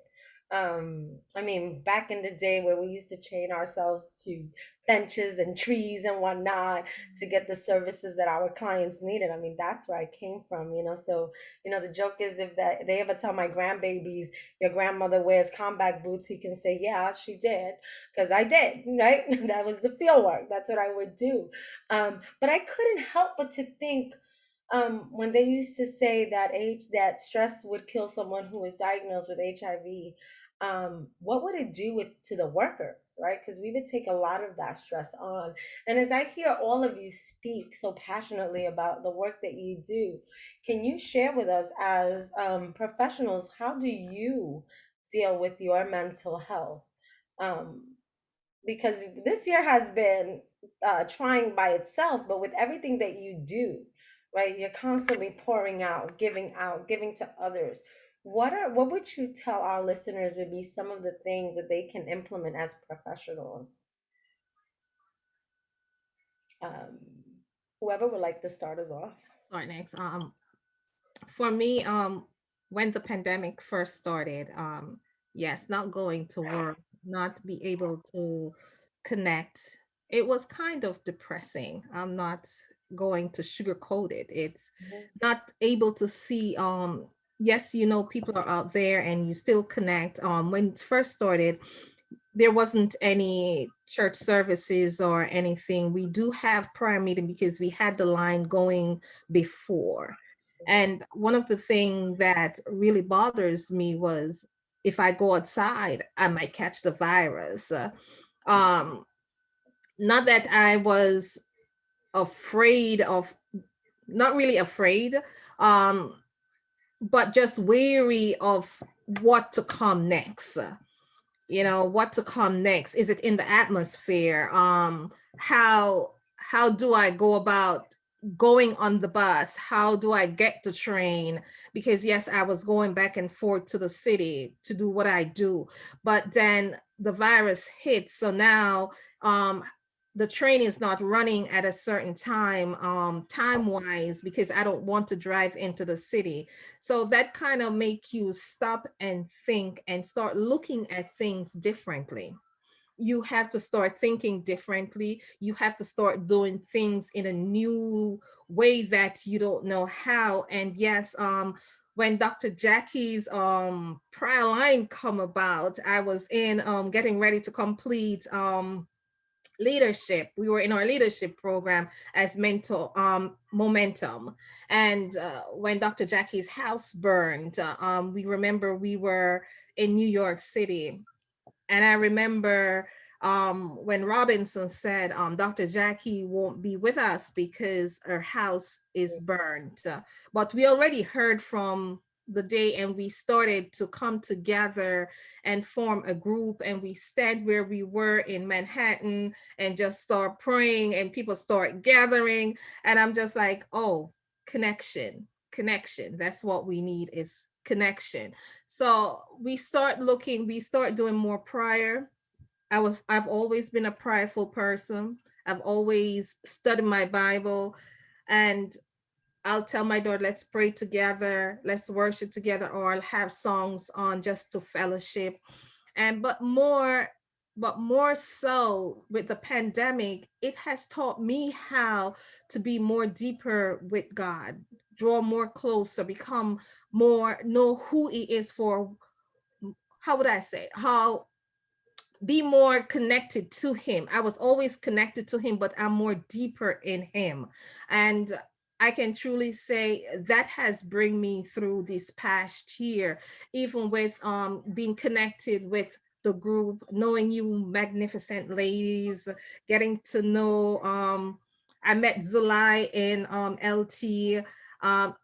A: I mean, back in the day where we used to chain ourselves to benches and trees and whatnot to get the services that our clients needed. I mean, that's where I came from. So, the joke is, if that they ever tell my grandbabies your grandmother wears combat boots, he can say, yeah, she did, because I did, right? That was the field work. That's what I would do. But I couldn't help but to think, when they used to say that stress would kill someone who was diagnosed with HIV, what would it do to the workers, right? Because we would take a lot of that stress on. And as I hear all of you speak so passionately about the work that you do, can you share with us, as professionals, how do you deal with your mental health? Um, because this year has been trying by itself, but with everything that you do, right? You're constantly pouring out, giving to others. What would you tell our listeners would be some of the things that they can implement as professionals? Um, Whoever would like to start us off.
E: Start next. For me, when the pandemic first started, yes, not going to work, not be able to connect, it was kind of depressing. I'm not going to sugarcoat it. It's
A: Mhm.
E: not able to see, yes, people are out there and you still connect. When it first started, there wasn't any church services or anything. We do have prayer meeting because we had the line going before. And one of the things that really bothers me was, if I go outside, I might catch the virus. Um, Not that I was afraid of, not really afraid, um, but just wary of what to come next. What to come next. Is it in the atmosphere? How do I go about going on the bus? How do I get the train? Because yes, I was going back and forth to the city to do what I do, but then the virus hit. So now the train is not running at a certain time, time wise, because I don't want to drive into the city. So that kind of make you stop and think and start looking at things differently. You have to start thinking differently. You have to start doing things in a new way that you don't know how. And yes, when Dr. Jackie's prayer line come about, I was in getting ready to complete leadership. We were in our leadership program as mentor momentum. And when Dr. Jackie's house burned, we remember we were in New York City. And I remember when Robinson said, Dr. Jackie won't be with us because her house is burned. But we already heard from the day, and we started to come together and form a group, and we stand where we were in Manhattan and just start praying, and people start gathering. And I'm just like, oh, connection. That's what we need, is connection. So we start looking, we start doing more prayer. I've always been a prayerful person. I've always studied my Bible, and I'll tell my daughter, let's pray together, let's worship together, or I'll have songs on just to fellowship. And but more so with the pandemic, it has taught me how to be more deeper with God, draw more closer, become more, know who he is for, how would I say, how be more connected to him. I was always connected to him, but I'm more deeper in him. And I can truly say that has bring me through this past year, even with being connected with the group, knowing you magnificent ladies, getting to know I met Zulay in LT.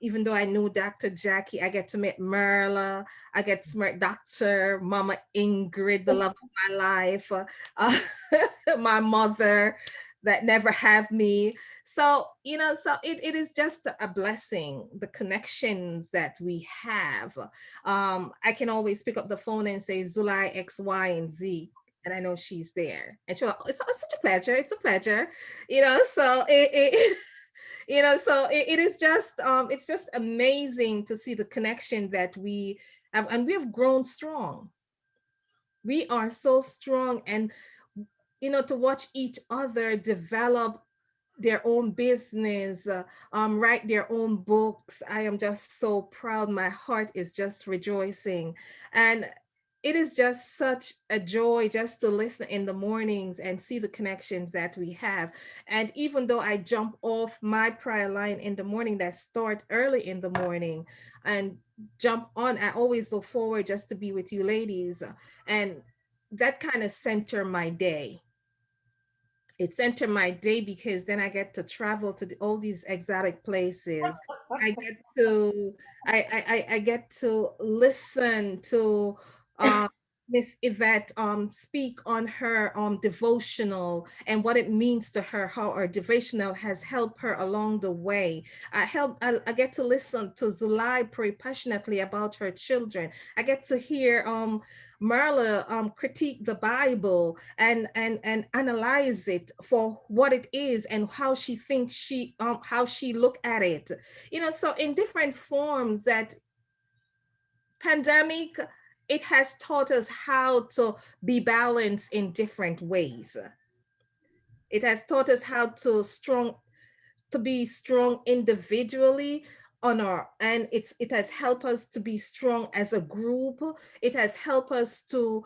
E: Even though I knew Dr. Jackie, I get to meet Myrla, I get to meet Dr. Mama Ingrid, the love of my life, my mother that never have me. So, you know, so it is just a blessing, the connections that we have. I can always pick up the phone and say Zulay X, Y, and Z. And I know she's there. And she'll, it's such a pleasure. It's a pleasure. You know, so you know, so it is just, it's just amazing to see the connection that we have, and we have grown strong. We are so strong, and, you know, to watch each other develop their own business, write their own books. I am just so proud. My heart is just rejoicing. And it is just such a joy just to listen in the mornings and see the connections that we have. And even though I jump off my prayer line in the morning that start early in the morning and jump on, I always look forward just to be with you ladies. And that kind of center my day. It centered my day because then I get to travel to all these exotic places. I get to I get to listen to Miss Yvette speak on her devotional and what it means to her, how her devotional has helped her along the way. I get to listen to Zulay pray passionately about her children. I get to hear Marla critique the Bible and analyze it for what it is and how she thinks how she look at it. You know, so in different forms that pandemic, it has taught us how to be balanced in different ways. It has taught us how to be strong individually on our, and it has helped us to be strong as a group. It has helped us to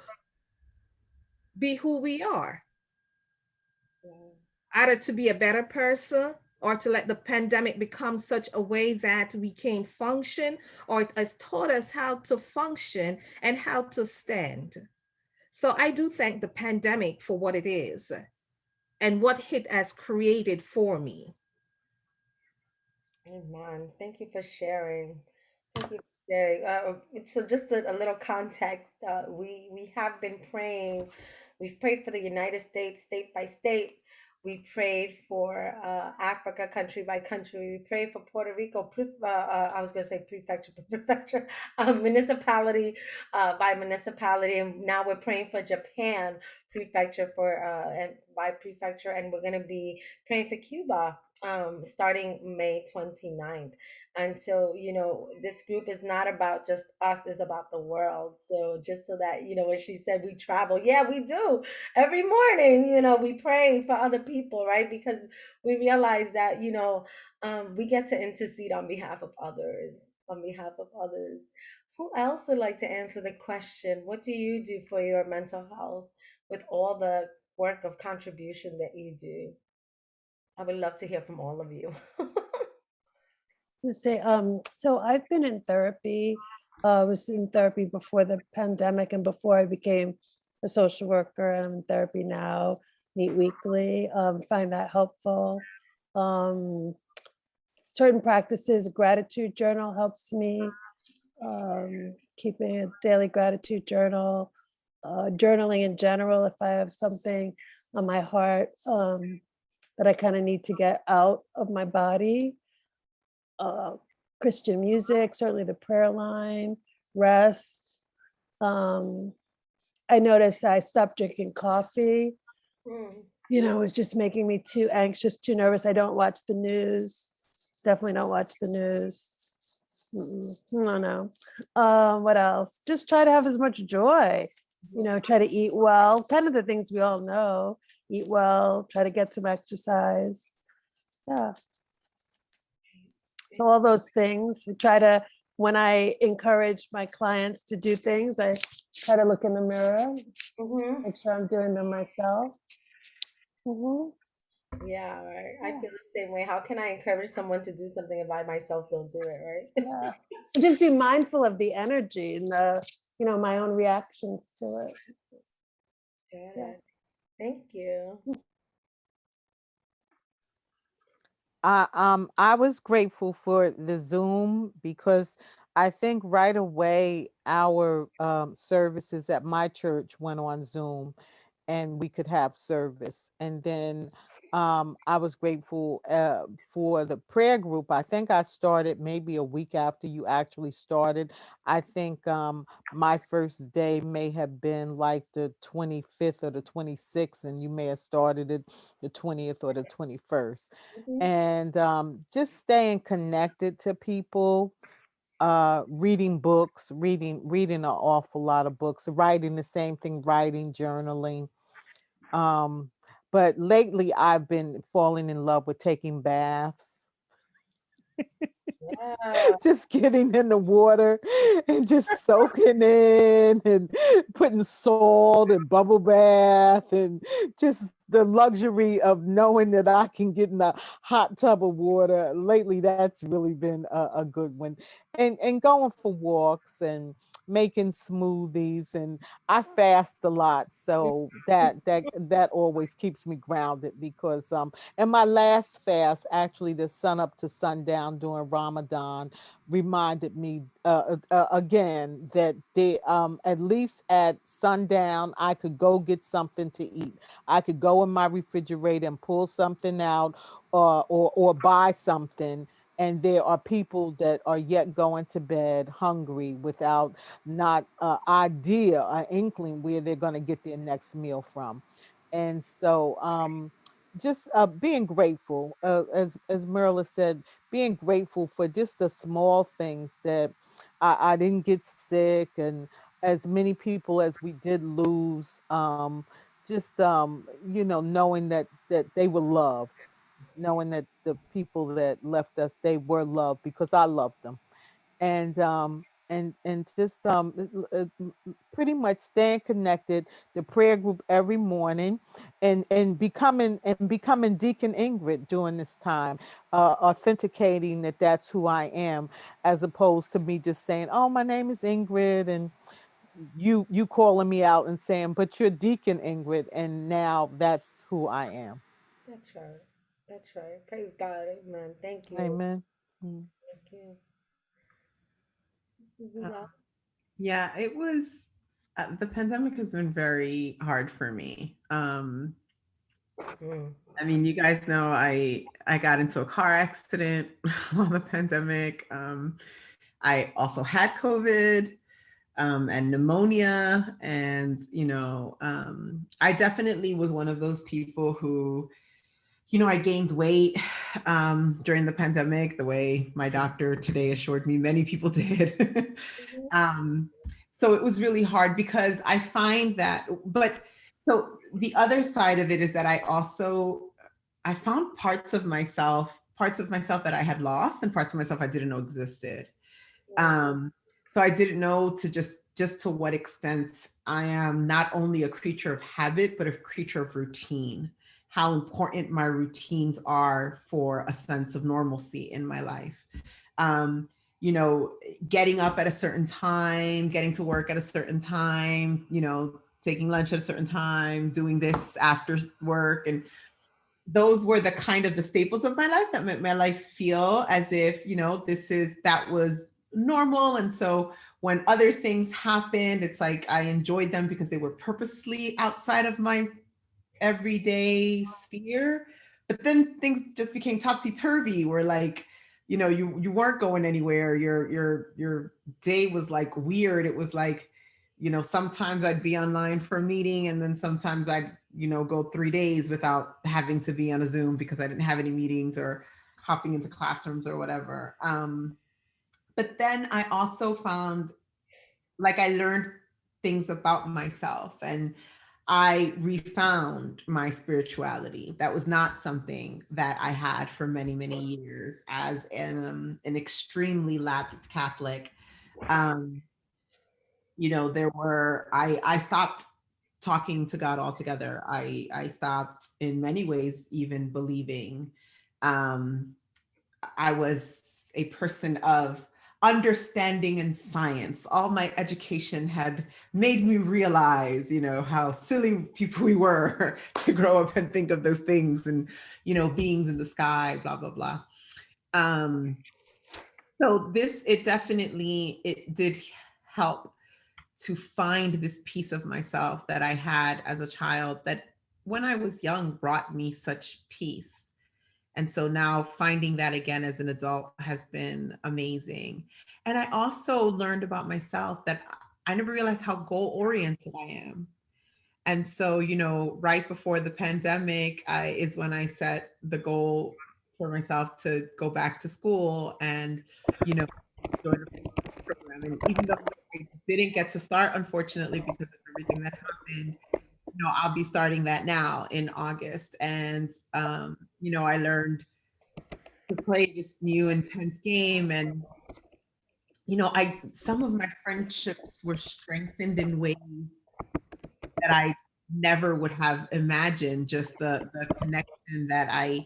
E: be who we are, either to be a better person or to let the pandemic become such a way that we can function, or it has taught us how to function and how to stand. So I do thank the pandemic for what it is and what it has created for me.
A: Amen. Thank you for sharing. Thank you for sharing. So just a little context. We have been praying. We've prayed for the United States, state by state. We prayed for Africa, country by country. We prayed for Puerto Rico. I was going to say prefecture, but prefecture, municipality by municipality, and now we're praying for Japan, prefecture for and by prefecture, and we're going to be praying for Cuba starting May 29th. And so, you know, this group is not about just us, it's about the world. So just so that, you know, when she said we travel, yeah, we do. Every morning, you know, we pray for other people, right? Because we realize that, you know, we get to intercede on behalf of others, on behalf of others. Who else would like to answer the question? What do you do for your mental health with all the work of contribution that you do? I would love to hear from all of you.
B: Say, so I've been in therapy. I was in therapy before the pandemic and before I became a social worker. And I'm in therapy now, meet weekly, find that helpful. Certain practices, gratitude journal helps me. Keeping a daily gratitude journal, journaling in general, if I have something on my heart that I kind of need to get out of my body. Christian music, certainly the prayer line, rest. I noticed I stopped drinking coffee. You know, it was just making me too anxious, too nervous. I don't watch the news. Definitely don't watch the news. No. What else? Just try to have as much joy. You know, try to eat well. Kind of the things we all know. Eat well. Try to get some exercise. Yeah. So all those things. Try to when I encourage my clients to do things, I try to look in the mirror,
A: Mm-hmm.
B: make sure I'm doing them myself. Mhm.
A: Yeah, right. I
B: Yeah.
A: feel the same way. How can I encourage someone to do something if I myself don't do it, right?
B: Yeah. Just be mindful of the energy and my own reactions to it.
A: Got
B: Yeah.
A: it. Thank you.
D: I was grateful for the Zoom because I think right away our services at my church went on Zoom and we could have service. And then I was grateful for the prayer group. I think I started maybe a week after you actually started. I think my first day may have been like the 25th or the 26th, and you may have started it the 20th or the 21st.
A: Mhm.
D: And just staying connected to people, reading books, reading an awful lot of books, writing the same thing, writing, journaling. um, but lately I've been falling in love with taking baths.
A: Yeah.
D: Just getting in the water and just soaking in and putting salt and bubble bath and just the luxury of knowing that I can get in a hot tub of water. Lately, that's really been a good one. And going for walks and making smoothies, and I fast a lot, so that always keeps me grounded because and my last fast, actually, the sun up to sundown during Ramadan, reminded me again that at least at sundown, I could go get something to eat. I could go in my refrigerator and pull something out, or buy something. And there are people that are yet going to bed hungry without not idea, an inkling where they're going to get their next meal from. And so just being grateful, as Myrla said, being grateful for just the small things that I didn't get sick, and as many people as we did lose, just knowing that they were loved, knowing that the people that left us, they were loved because I loved them. And just pretty much staying connected, the prayer group every morning, and becoming Deacon Ingrid during this time, authenticating that that's who I am, as opposed to me just saying, "Oh, my name is Ingrid," and you calling me out and saying, "But you're Deacon Ingrid," and now that's who I am.
A: That's right. That's right. Praise God. Amen. Thank you.
D: Amen. Mm.
A: Thank you.
C: Uh,
A: Zulay?
C: yeah, it was, the pandemic has been very hard for me.
A: Mm.
C: I mean, you guys know I got into a car accident while the pandemic. I also had COVID, and pneumonia, and I definitely was one of those people who, I gained weight during the pandemic, the way my doctor today assured me many people did.
A: Mhm.
C: um, so it was really hard because I find that, but so the other side of it is that I found parts of myself that I had lost, and parts of myself I didn't know existed. Um, so I didn't know just to what extent I am not only a creature of habit, but a creature of routine. How important my routines are for a sense of normalcy in my life. Um, you know, Getting up at a certain time, getting to work at a certain time, taking lunch at a certain time, doing this after work, and those were the kind of the staples of my life that made my life feel as if, that was normal. And so when other things happened, it's like I enjoyed them because they were purposely outside of my everyday sphere. But then things just became topsy-turvy, where like, you weren't going anywhere. Your day was like weird. It was like, sometimes I'd be online for a meeting, and then sometimes I'd, go 3 days without having to be on a Zoom because I didn't have any meetings or hopping into classrooms or whatever. But then I also found, like, I learned things about myself, and I refound my spirituality. That was not something that I had for many, many years as an extremely lapsed Catholic. Um, I stopped talking to God altogether. I stopped in many ways even believing. Um, I was a person of understanding and science. All my education had made me realize, how silly people we were to grow up and think of those things and, beings in the sky, blah, blah, blah. So it did help to find this piece of myself that I had as a child that when I was young brought me such peace. And so now finding that again as an adult has been amazing. And I also learned about myself that I never realized how goal oriented I am. And so, right before the pandemic is when I set the goal for myself to go back to school and, join a program. And even though I didn't get to start, unfortunately, because of everything that happened, I'll be starting that now in August. And, I learned to play this new intense game. And, some of my friendships were strengthened in ways that I never would have imagined, just the connection that I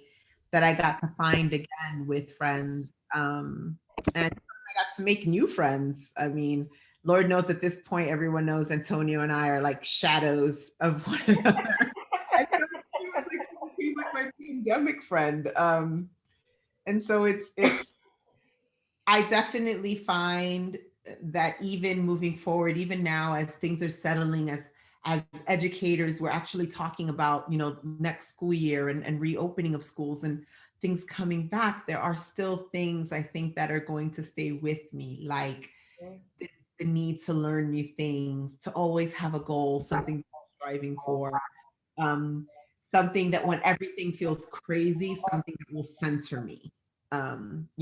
C: got to find again with friends. And I got to make new friends. I mean, Lord knows at this point, everyone knows Antonio and I are like shadows of one another. And so he was like, he became like my pandemic friend. And so I definitely find that even moving forward, even now as things are settling, as educators, we're actually talking about, next school year and reopening of schools and things coming back. There are still things I think that are going to stay with me, like the need to learn new things, to always have a goal, something you're striving for, something that when everything feels crazy, something that will center me.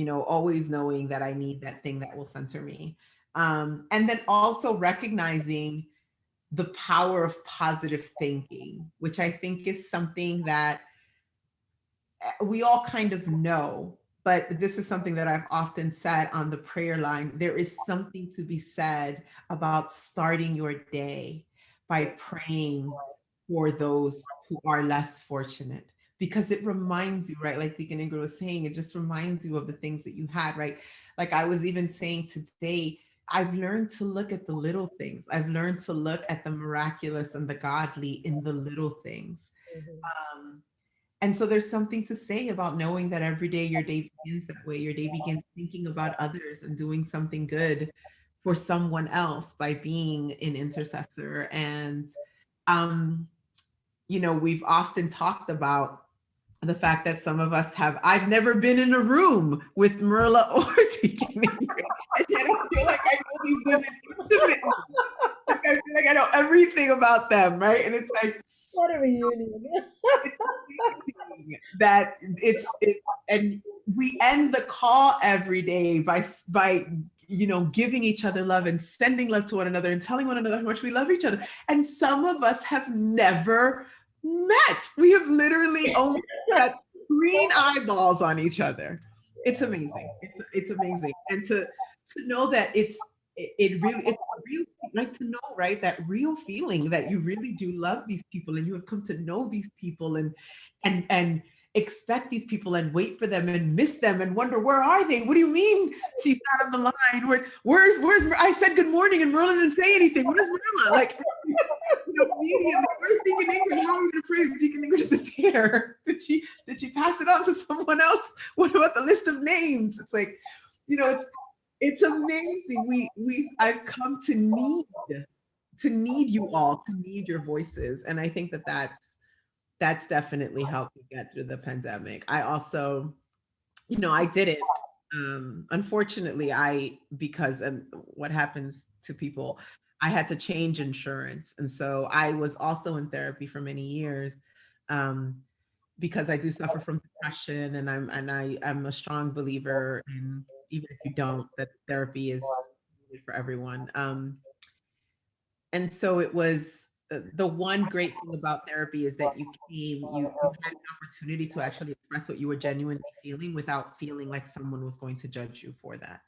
C: Always knowing that I need that thing that will center me. And then also recognizing the power of positive thinking, which I think is something that we all kind of know, but this is something that I've often said on the prayer line. There is something to be said about starting your day by praying for those who are less fortunate, because it reminds you, right? Like Deacon Ingrid was saying, it just reminds you of the things that you had, right? Like I was even saying today, I've learned to look at the little things. I've learned to look at the miraculous and the godly in the little things. And so there's something to say about knowing that every day your day begins that way. Your day begins thinking about others and doing something good for someone else by being an intercessor. And, we've often talked about the fact that some of us I've never been in a room with Myrla or Deacon Ingrid. And yet I feel like I know these women intimately. Like I feel like I know everything about them, right? And it's like,
A: What a reunion.
C: it's amazing that and we end the call every day by giving each other love and sending love to one another and telling one another how much we love each other. And some of us have never met. We have literally only got green eyeballs on each other. It's amazing. It's amazing. And to know that it's real, like to know, right, that real feeling that you really do love these people and you have come to know these people and expect these people and wait for them and miss them and wonder, where are they? What do you mean she's not on the line? Where's I said good morning and Myrla didn't say anything. Where's Myrla? Like, immediately, where's Deacon Ingrid? How are we gonna pray if Deacon Ingrid isn't there? Did she pass it on to someone else? What about the list of names? It's like, it's amazing. I've come to need you all, to need your voices. And I think that's definitely helped me get through the pandemic. I also, I didn't, unfortunately, because what happens to people, I had to change insurance. And so I was also in therapy for many years, because I do suffer from depression, and I'm a strong believer in, even if you don't, that therapy is needed for everyone. And so it was the one great thing about therapy is that you had an opportunity to actually express what you were genuinely feeling without feeling like someone was going to judge you for that,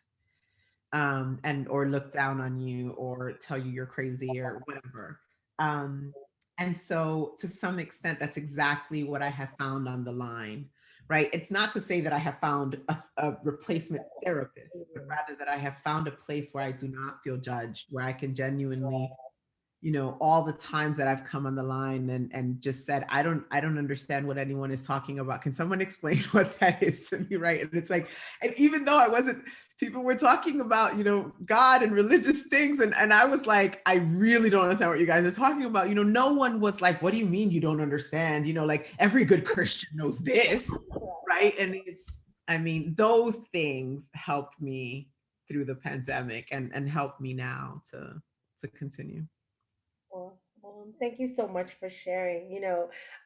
C: and or look down on you or tell you you're crazy or whatever. Um, and so to some extent, that's exactly what I have found on the line, right? It's not to say that I have found a replacement therapist, but rather that I have found a place where I do not feel judged, where I can genuinely, all the times that I've come on the line and just said, I don't understand what anyone is talking about. Can someone explain what that is to me? Right. And it's like, and even though people were talking about, God and religious things. And I was like, I really don't understand what you guys are talking about. No one was like, what do you mean you don't understand? Like every good Christian knows this. Right. And those things helped me through the pandemic and helped me now to continue.
A: Awesome. Thank you so much for sharing.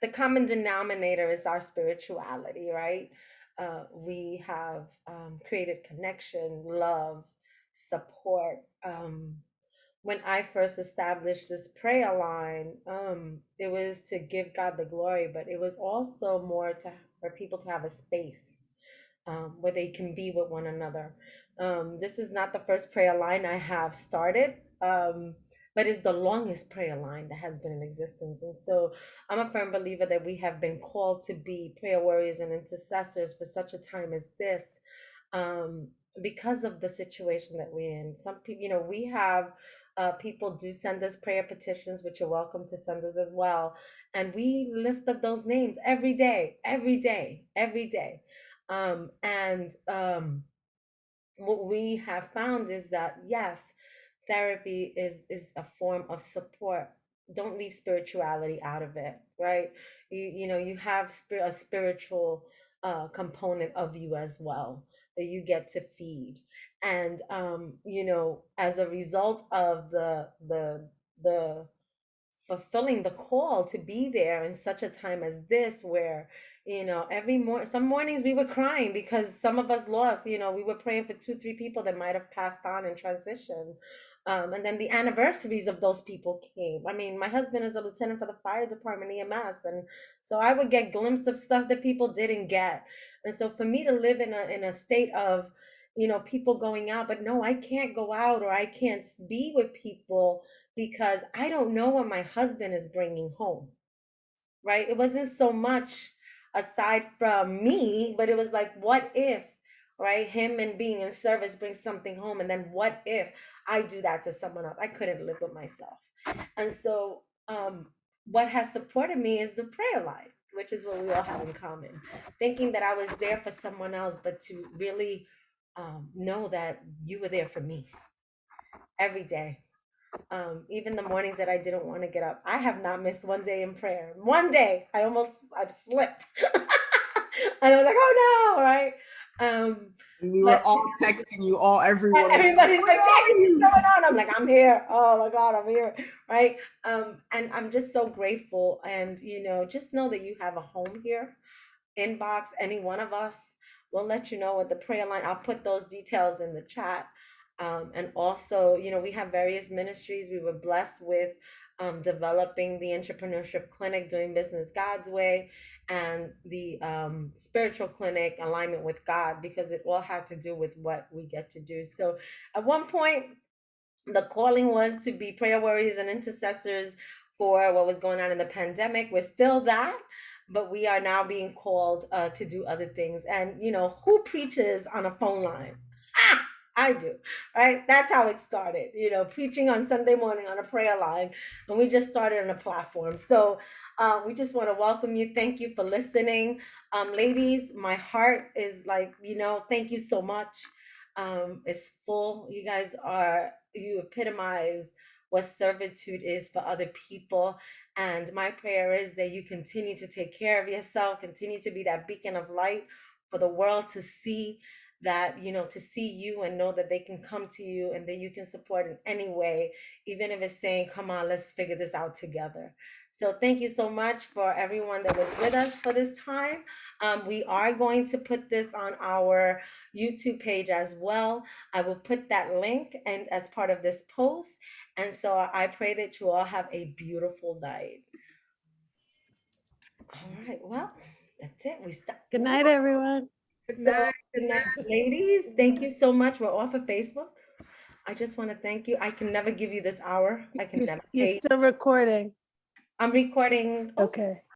A: The common denominator is our spirituality, right? We have created connection, love, support. When I first established this prayer line, it was to give God the glory, but it was also more for people to have a space where they can be with one another. This is not the first prayer line I have started, but it's the longest prayer line that has been in existence. And so I'm a firm believer that we have been called to be prayer warriors and intercessors for such a time as this, because of the situation that we're in. Some people, we have people do send us prayer petitions, which you're welcome to send us as well. And we lift up those names every day, every day, every day. And what we have found is that yes, therapy is a form of support. Don't leave spirituality out of it, right? You have a spiritual component of you as well that you get to feed. And as a result of the fulfilling the call to be there in such a time as this, where some mornings we were crying because some of us lost. We were praying for 2 3 people that might have passed on and transitioned, and then the anniversaries of those people came. I mean, my husband is a lieutenant for the fire department, EMS, and so I would get glimpses of stuff that people didn't get. And so for me to live in a state of people going out, but no, I can't go out or I can't be with people because I don't know what my husband is bringing home, right? It wasn't so much aside from me, but it was like, what if, right? Him and being in service brings something home. And then what if I do that to someone else? I couldn't live with myself. And so, what has supported me is the prayer life, which is what we all have in common. Thinking that I was there for someone else, but to really know that you were there for me every day. Even the mornings that I didn't want to get up, I have not missed one day in prayer. One day, I've slipped, and I was like, oh no, right?
C: We
A: But
C: were all texting you, everyone.
A: everybody's like, Jackie, what's going on? I'm like, I'm here. Oh my God, I'm here, right? And I'm just so grateful, and just know that you have a home here. Inbox any one of us. We'll let you know what the prayer line. I'll put those details in the chat. And also, we have various ministries. We were blessed with developing the entrepreneurship clinic, doing business God's way, and the spiritual clinic, alignment with God, because it all had to do with what we get to do. So at one point, the calling was to be prayer warriors and intercessors for what was going on in the pandemic. We're still that, but we are now being called to do other things. And who preaches on a phone line? I do, right? That's how it started, preaching on Sunday morning on a prayer line. And we just started on a platform. So we just want to welcome you. Thank you for listening. Ladies, my heart is like, thank you so much. It's full. You epitomize what servitude is for other people. And my prayer is that you continue to take care of yourself, continue to be that beacon of light for the world to see, that, you know, to see you and know that they can come to you and that you can support in any way, even if it's saying, come on, let's figure this out together. So thank you so much for everyone that was with us for this time. We are going to put this on our YouTube page as well. I will put that link and as part of this post. And so I pray that you all have a beautiful night. All right, well, that's it. We stop.
B: Good night, everyone.
A: So, good night, ladies. Thank you so much. We're off of Facebook. I just want to thank you. I can never give you this hour. I can never
B: You're
A: pay.
B: still recording.
A: I'm recording. Oh,
B: Okay.